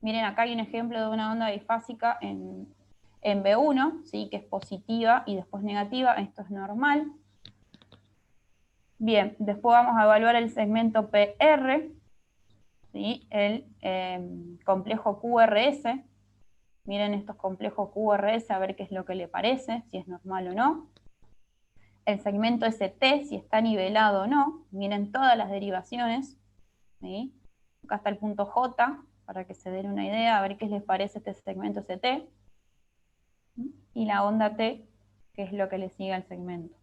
Miren, acá hay un ejemplo de una onda bifásica en B1, ¿sí? Que es positiva y después negativa, esto es normal. Bien, después vamos a evaluar el segmento PR, ¿sí? El complejo QRS. Miren estos complejos QRS a ver qué es lo que le parece, si es normal o no. El segmento ST, si está nivelado o no. Miren todas las derivaciones, ¿sí? Acá está el punto J, para que se den una idea, a ver qué les parece este segmento ST. Y la onda T, que es lo que le sigue al segmento.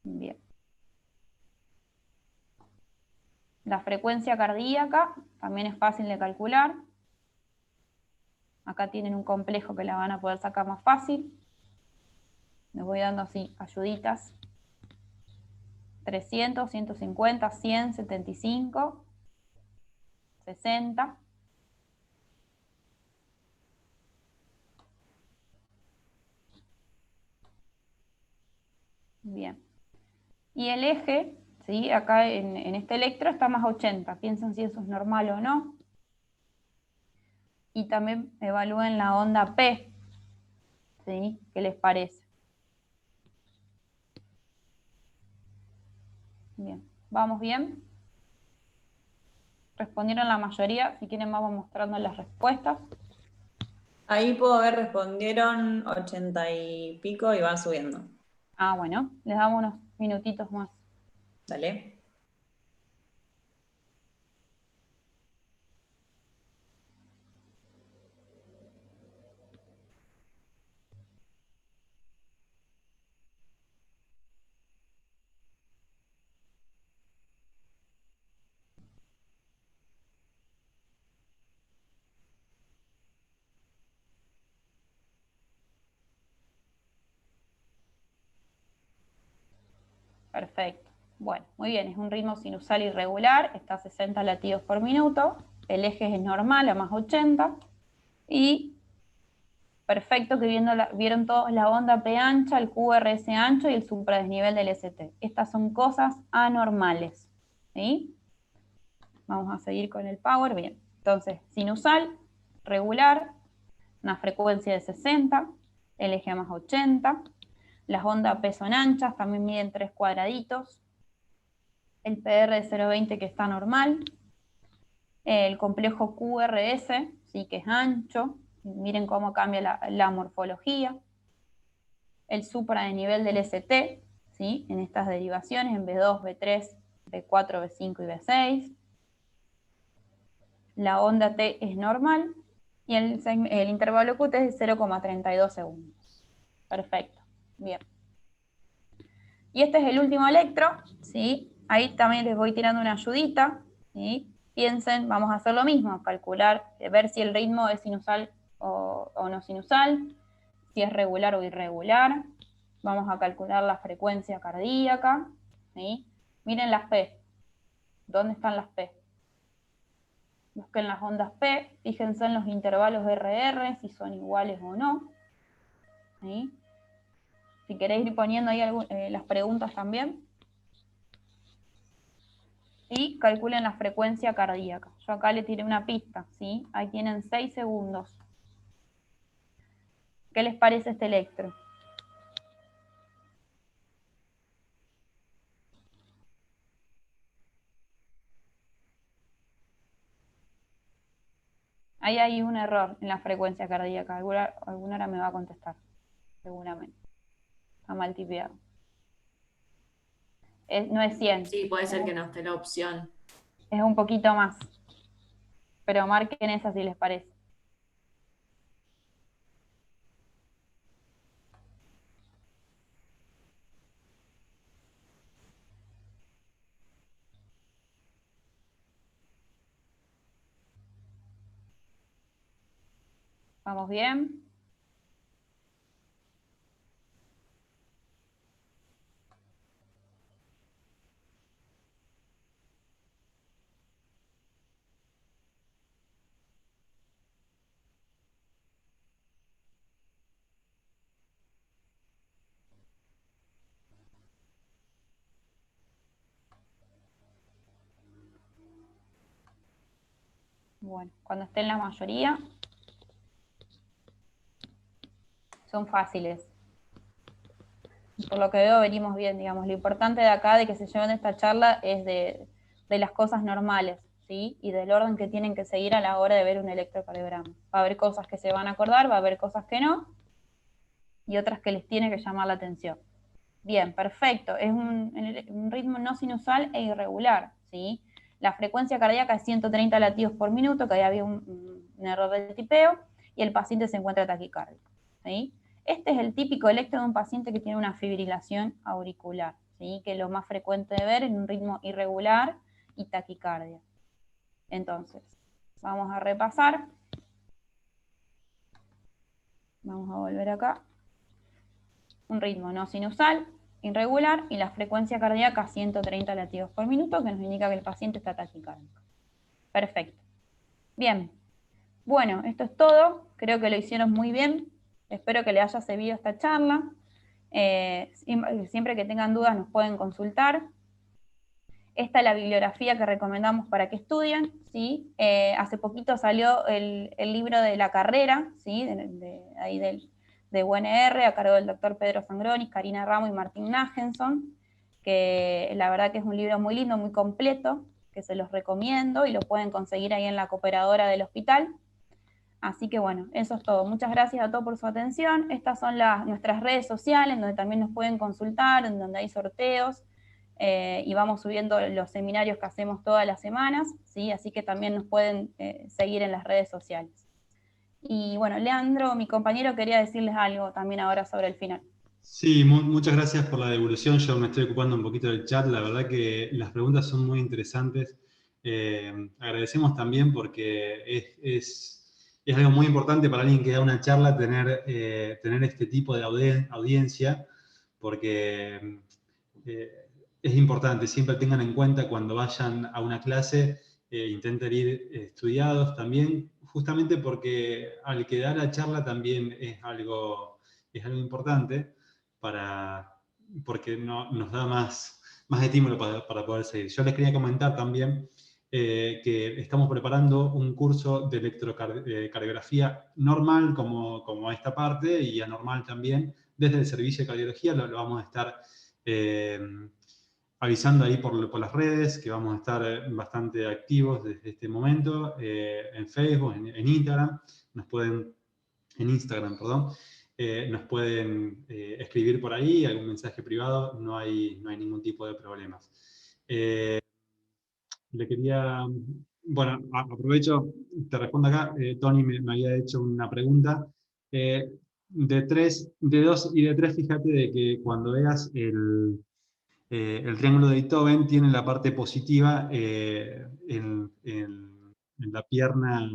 Bien. La frecuencia cardíaca también es fácil de calcular. Acá tienen un complejo que la van a poder sacar más fácil. Les voy dando así ayuditas. 300, 150, 100, 75, 60. Bien. Y el eje, ¿sí? Acá en este electro está más 80. Piensen si eso es normal o no. Y también evalúen la onda P, ¿sí? ¿Qué les parece? Bien. ¿Vamos bien? Respondieron la mayoría. Si quieren vamos mostrando las respuestas. ahí puedo ver, respondieron 80 y pico y van subiendo. Ah, bueno, les damos unos minutitos más. Dale. Perfecto. Bueno, muy bien, es un ritmo sinusal irregular, está a 60 latidos por minuto, el eje es normal a más 80, y perfecto que vieron todos la onda P ancha, el QRS ancho y el supradesnivel del ST. Estas son cosas anormales, ¿sí? Vamos a seguir con el power, bien. Entonces, sinusal, regular, una frecuencia de 60, el eje a más 80, las ondas P son anchas, también miden 3 cuadraditos, el PR de 0,20 que está normal, el complejo QRS, sí que es ancho, miren cómo cambia la morfología, el supradesnivel del ST, ¿sí? En estas derivaciones, en B2, B3, B4, B5 y B6, la onda T es normal, y el intervalo QT es de 0,32 segundos. Perfecto, bien. Y este es el último electro, ¿sí? Ahí también les voy tirando una ayudita, ¿sí? Piensen, vamos a hacer lo mismo, calcular, ver si el ritmo es sinusal o no sinusal, si es regular o irregular. Vamos a calcular la frecuencia cardíaca, ¿sí? Miren las P. ¿Dónde están las P? Busquen las ondas P, fíjense en los intervalos RR, si son iguales o no, ¿sí? Si queréis ir poniendo ahí las preguntas también. Y calculen la frecuencia cardíaca. Yo acá le tiré una pista, ¿sí? Ahí tienen 6 segundos. ¿Qué les parece este electro? Ahí hay un error en la frecuencia cardíaca. Alguna hora me va a contestar, seguramente. Está mal tipeado. No es 100. Sí, puede ser que no esté la opción. Es un poquito más. Pero marquen esa si les parece. ¿Vamos bien? Bueno, cuando estén la mayoría, son fáciles. Por lo que veo venimos bien, digamos. Lo importante de acá, de que se lleven esta charla, es de las cosas normales, ¿sí? Y del orden que tienen que seguir a la hora de ver un electrocardiograma. Va a haber cosas que se van a acordar, va a haber cosas que no, y otras que les tiene que llamar la atención. Bien, perfecto. Es un ritmo no sinusal e irregular, ¿sí? La frecuencia cardíaca es 130 latidos por minuto, que ahí había un error de tipeo, y el paciente se encuentra taquicárdico, ¿sí? Este es el típico electro de un paciente que tiene una fibrilación auricular, ¿sí? Que es lo más frecuente de ver en un ritmo irregular y taquicardia. Entonces, vamos a repasar. Vamos a volver acá. Un ritmo no sinusal, irregular, y la frecuencia cardíaca 130 latidos por minuto, que nos indica que el paciente está taquicárdico. Perfecto. Bien. Bueno, esto es todo. Creo que lo hicieron muy bien. Espero que les haya servido esta charla. Siempre que tengan dudas nos pueden consultar. Esta es la bibliografía que recomendamos para que estudien, ¿sí? Hace poquito salió el libro de la carrera, ¿sí? de UNR, a cargo del doctor Pedro Sangroni, Karina Ramo y Martín Nagenson, que la verdad que es un libro muy lindo, muy completo, que se los recomiendo y lo pueden conseguir ahí en la cooperadora del hospital. Así que bueno, eso es todo. Muchas gracias a todos por su atención. Estas son nuestras redes sociales, donde también nos pueden consultar, en donde hay sorteos, y vamos subiendo los seminarios que hacemos todas las semanas, ¿sí? Así que también nos pueden seguir en las redes sociales. Y bueno, Leandro, mi compañero, quería decirles algo también ahora sobre el final. Sí, muchas gracias por la devolución. Yo me estoy ocupando un poquito del chat. La verdad que las preguntas son muy interesantes. Agradecemos también porque es algo muy importante para alguien que da una charla tener este tipo de audiencia, porque es importante, siempre tengan en cuenta cuando vayan a una clase, intenten ir estudiados también, justamente porque al que da la charla también es algo importante, porque nos da más estímulo para poder seguir. Yo les quería comentar también que estamos preparando un curso de electrocardiografía normal, como esta parte, y anormal también, desde el servicio de cardiología. Lo vamos a estar avisando ahí por las redes, que vamos a estar bastante activos desde este momento, en Facebook, en Instagram, en Instagram, perdón. Nos pueden escribir por ahí, algún mensaje privado, no hay ningún tipo de problemas. Le quería, bueno, aprovecho, te respondo acá, Tony me había hecho una pregunta. De 2 y de 3, fíjate de que cuando veas el triángulo de Beethoven tiene la parte positiva en la pierna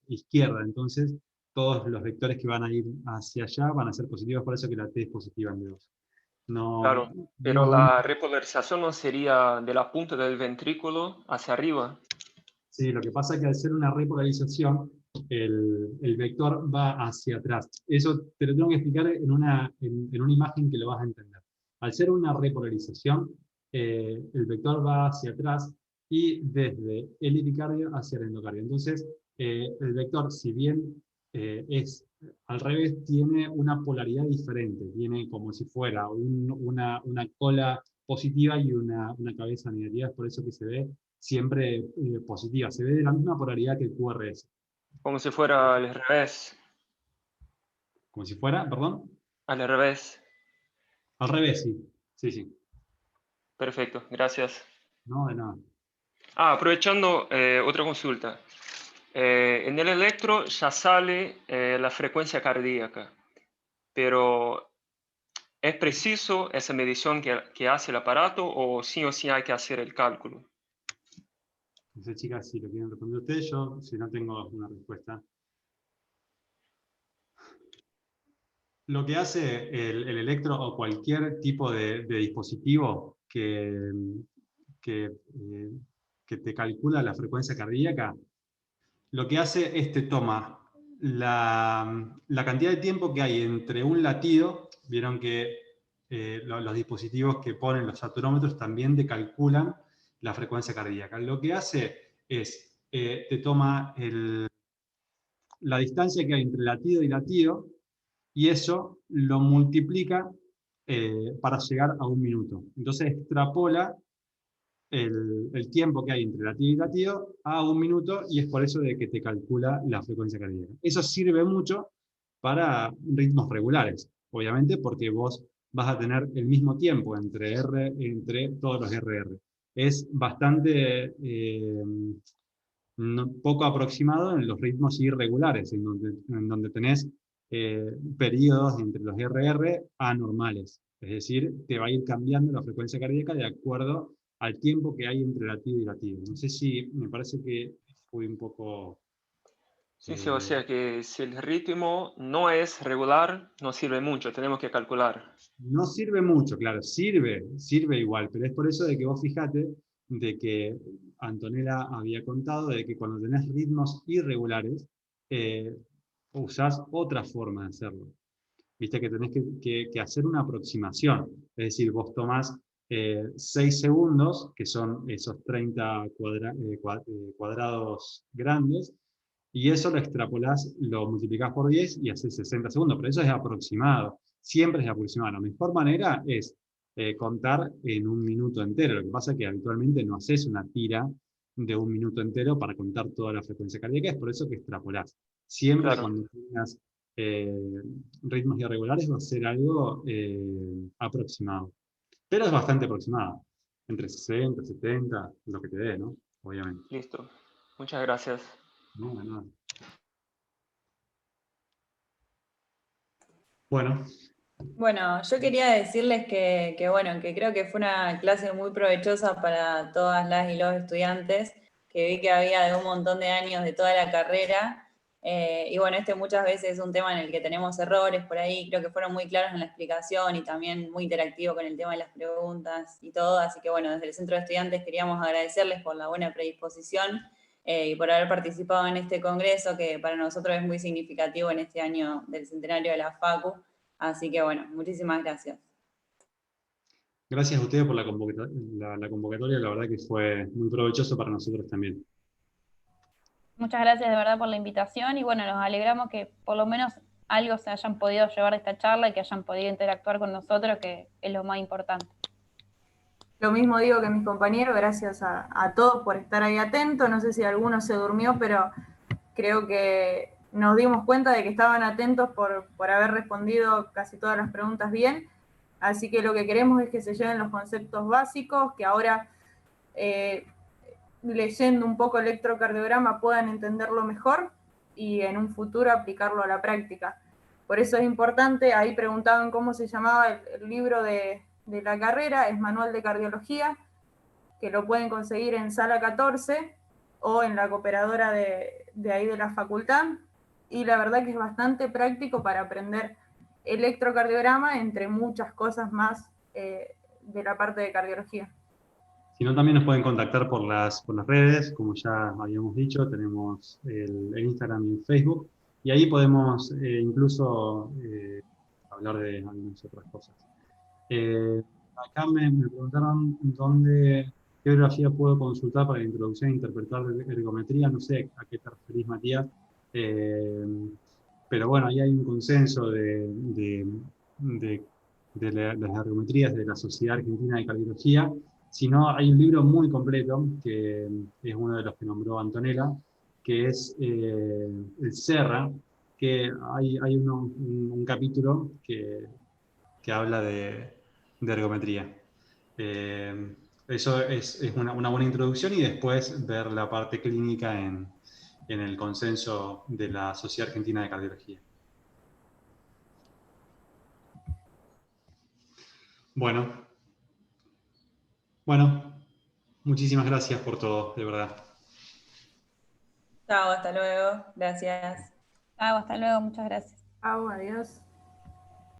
izquierda, entonces todos los vectores que van a ir hacia allá van a ser positivos, por eso que la T es positiva en D2. No, Claro, pero la repolarización no sería de la punta del ventrículo hacia arriba. Sí, lo que pasa es que al ser una repolarización, el vector va hacia atrás. Eso te lo tengo que explicar en una imagen que lo vas a entender. Al ser una repolarización, el vector va hacia atrás y desde el epicardio hacia el endocardio. Entonces, el vector, si bien es al revés, tiene una polaridad diferente. Tiene como si fuera una cola positiva y una cabeza negativa. Es por eso que se ve siempre positiva. Se ve de la misma polaridad que el QRS. Como si fuera al revés. Como si fuera, perdón. Al revés. Al revés, sí. Sí. Perfecto, gracias. No, de nada. Aprovechando otra consulta. En el electro ya sale la frecuencia cardíaca, pero ¿es preciso esa medición que hace el aparato o sí hay que hacer el cálculo? No sé, chicas, si lo quieren responder ustedes, yo si no tengo una respuesta. Lo que hace el electro o cualquier tipo de dispositivo que te calcula la frecuencia cardíaca, lo que hace es te toma la cantidad de tiempo que hay entre un latido. Vieron que los dispositivos que ponen los saturómetros también te calculan la frecuencia cardíaca. Lo que hace es, te toma la distancia que hay entre latido y latido, y eso lo multiplica para llegar a 1 minuto. Entonces extrapola el tiempo que hay entre latido y latido a 1 minuto, y es por eso de que te calcula la frecuencia cardíaca. Eso sirve mucho para ritmos regulares, obviamente, porque vos vas a tener el mismo tiempo entre todos los RR. Es bastante poco aproximado en los ritmos irregulares, en donde tenés periodos entre los RR anormales. Es decir, te va a ir cambiando la frecuencia cardíaca de acuerdo al tiempo que hay entre latido y latido. No sé si me parece que fui un poco... Sí, o sea que si el ritmo no es regular, no sirve mucho, tenemos que calcular. No sirve mucho, claro, sirve igual, pero es por eso de que vos fijate de que Antonella había contado de que cuando tenés ritmos irregulares, usás otra forma de hacerlo. Viste que tenés que hacer una aproximación, es decir, vos tomás 6 segundos, que son esos 30 cuadrados grandes, y eso lo extrapolás, lo multiplicás por 10 y haces 60 segundos, pero eso es aproximado, siempre es aproximado. La mejor manera es contar en 1 minuto entero. Lo que pasa es que habitualmente no haces una tira de 1 minuto entero para contar toda la frecuencia cardíaca, es por eso que extrapolás. Siempre claro. Cuando tengas ritmos irregulares va a ser algo aproximado. Pero es bastante aproximado. Entre 60, 70, lo que te dé, ¿no? Obviamente. Listo. Muchas gracias. No, de nada. Bueno. Bueno, yo quería decirles que creo que fue una clase muy provechosa para todas las y los estudiantes, que vi que había de un montón de años de toda la carrera, Y bueno, muchas veces es un tema en el que tenemos errores por ahí, creo que fueron muy claros en la explicación y también muy interactivo con el tema de las preguntas y todo, así que bueno, desde el Centro de Estudiantes queríamos agradecerles por la buena predisposición y por haber participado en este congreso, que para nosotros es muy significativo en este año del centenario de la Facu, así que bueno, muchísimas gracias. Gracias a ustedes por la convocatoria, la verdad que fue muy provechoso para nosotros también. Muchas gracias de verdad por la invitación y bueno, nos alegramos que por lo menos algo se hayan podido llevar de esta charla y que hayan podido interactuar con nosotros, que es lo más importante. Lo mismo digo que mis compañeros, gracias a todos por estar ahí atentos. No sé si alguno se durmió, pero creo que nos dimos cuenta de que estaban atentos por haber respondido casi todas las preguntas bien. Así que lo que queremos es que se lleven los conceptos básicos, que ahora leyendo un poco electrocardiograma puedan entenderlo mejor y en un futuro aplicarlo a la práctica. Por eso es importante, ahí preguntaban cómo se llamaba el libro de la carrera, es Manual de Cardiología, que lo pueden conseguir en Sala 14 o en la cooperadora de ahí de la facultad, y la verdad que es bastante práctico para aprender electrocardiograma, entre muchas cosas más de la parte de cardiología. Si no, también nos pueden contactar por las redes, como ya habíamos dicho, tenemos el Instagram y el Facebook, y ahí podemos incluso hablar de algunas otras cosas. Acá me preguntaron qué bibliografía puedo consultar para la introducción e interpretar de ergometría. No sé a qué te referís, Matías, pero bueno, ahí hay un consenso de las ergometrías de la Sociedad Argentina de Cardiología. Si no, hay un libro muy completo, que es uno de los que nombró Antonella, que es el Serra, que hay un capítulo que habla de ergometría. Eso es una buena introducción, y después ver la parte clínica en el consenso de la Sociedad Argentina de Cardiología. Bueno, muchísimas gracias por todo, de verdad. Chao, hasta luego, gracias. Chao, hasta luego, muchas gracias. Chao, adiós.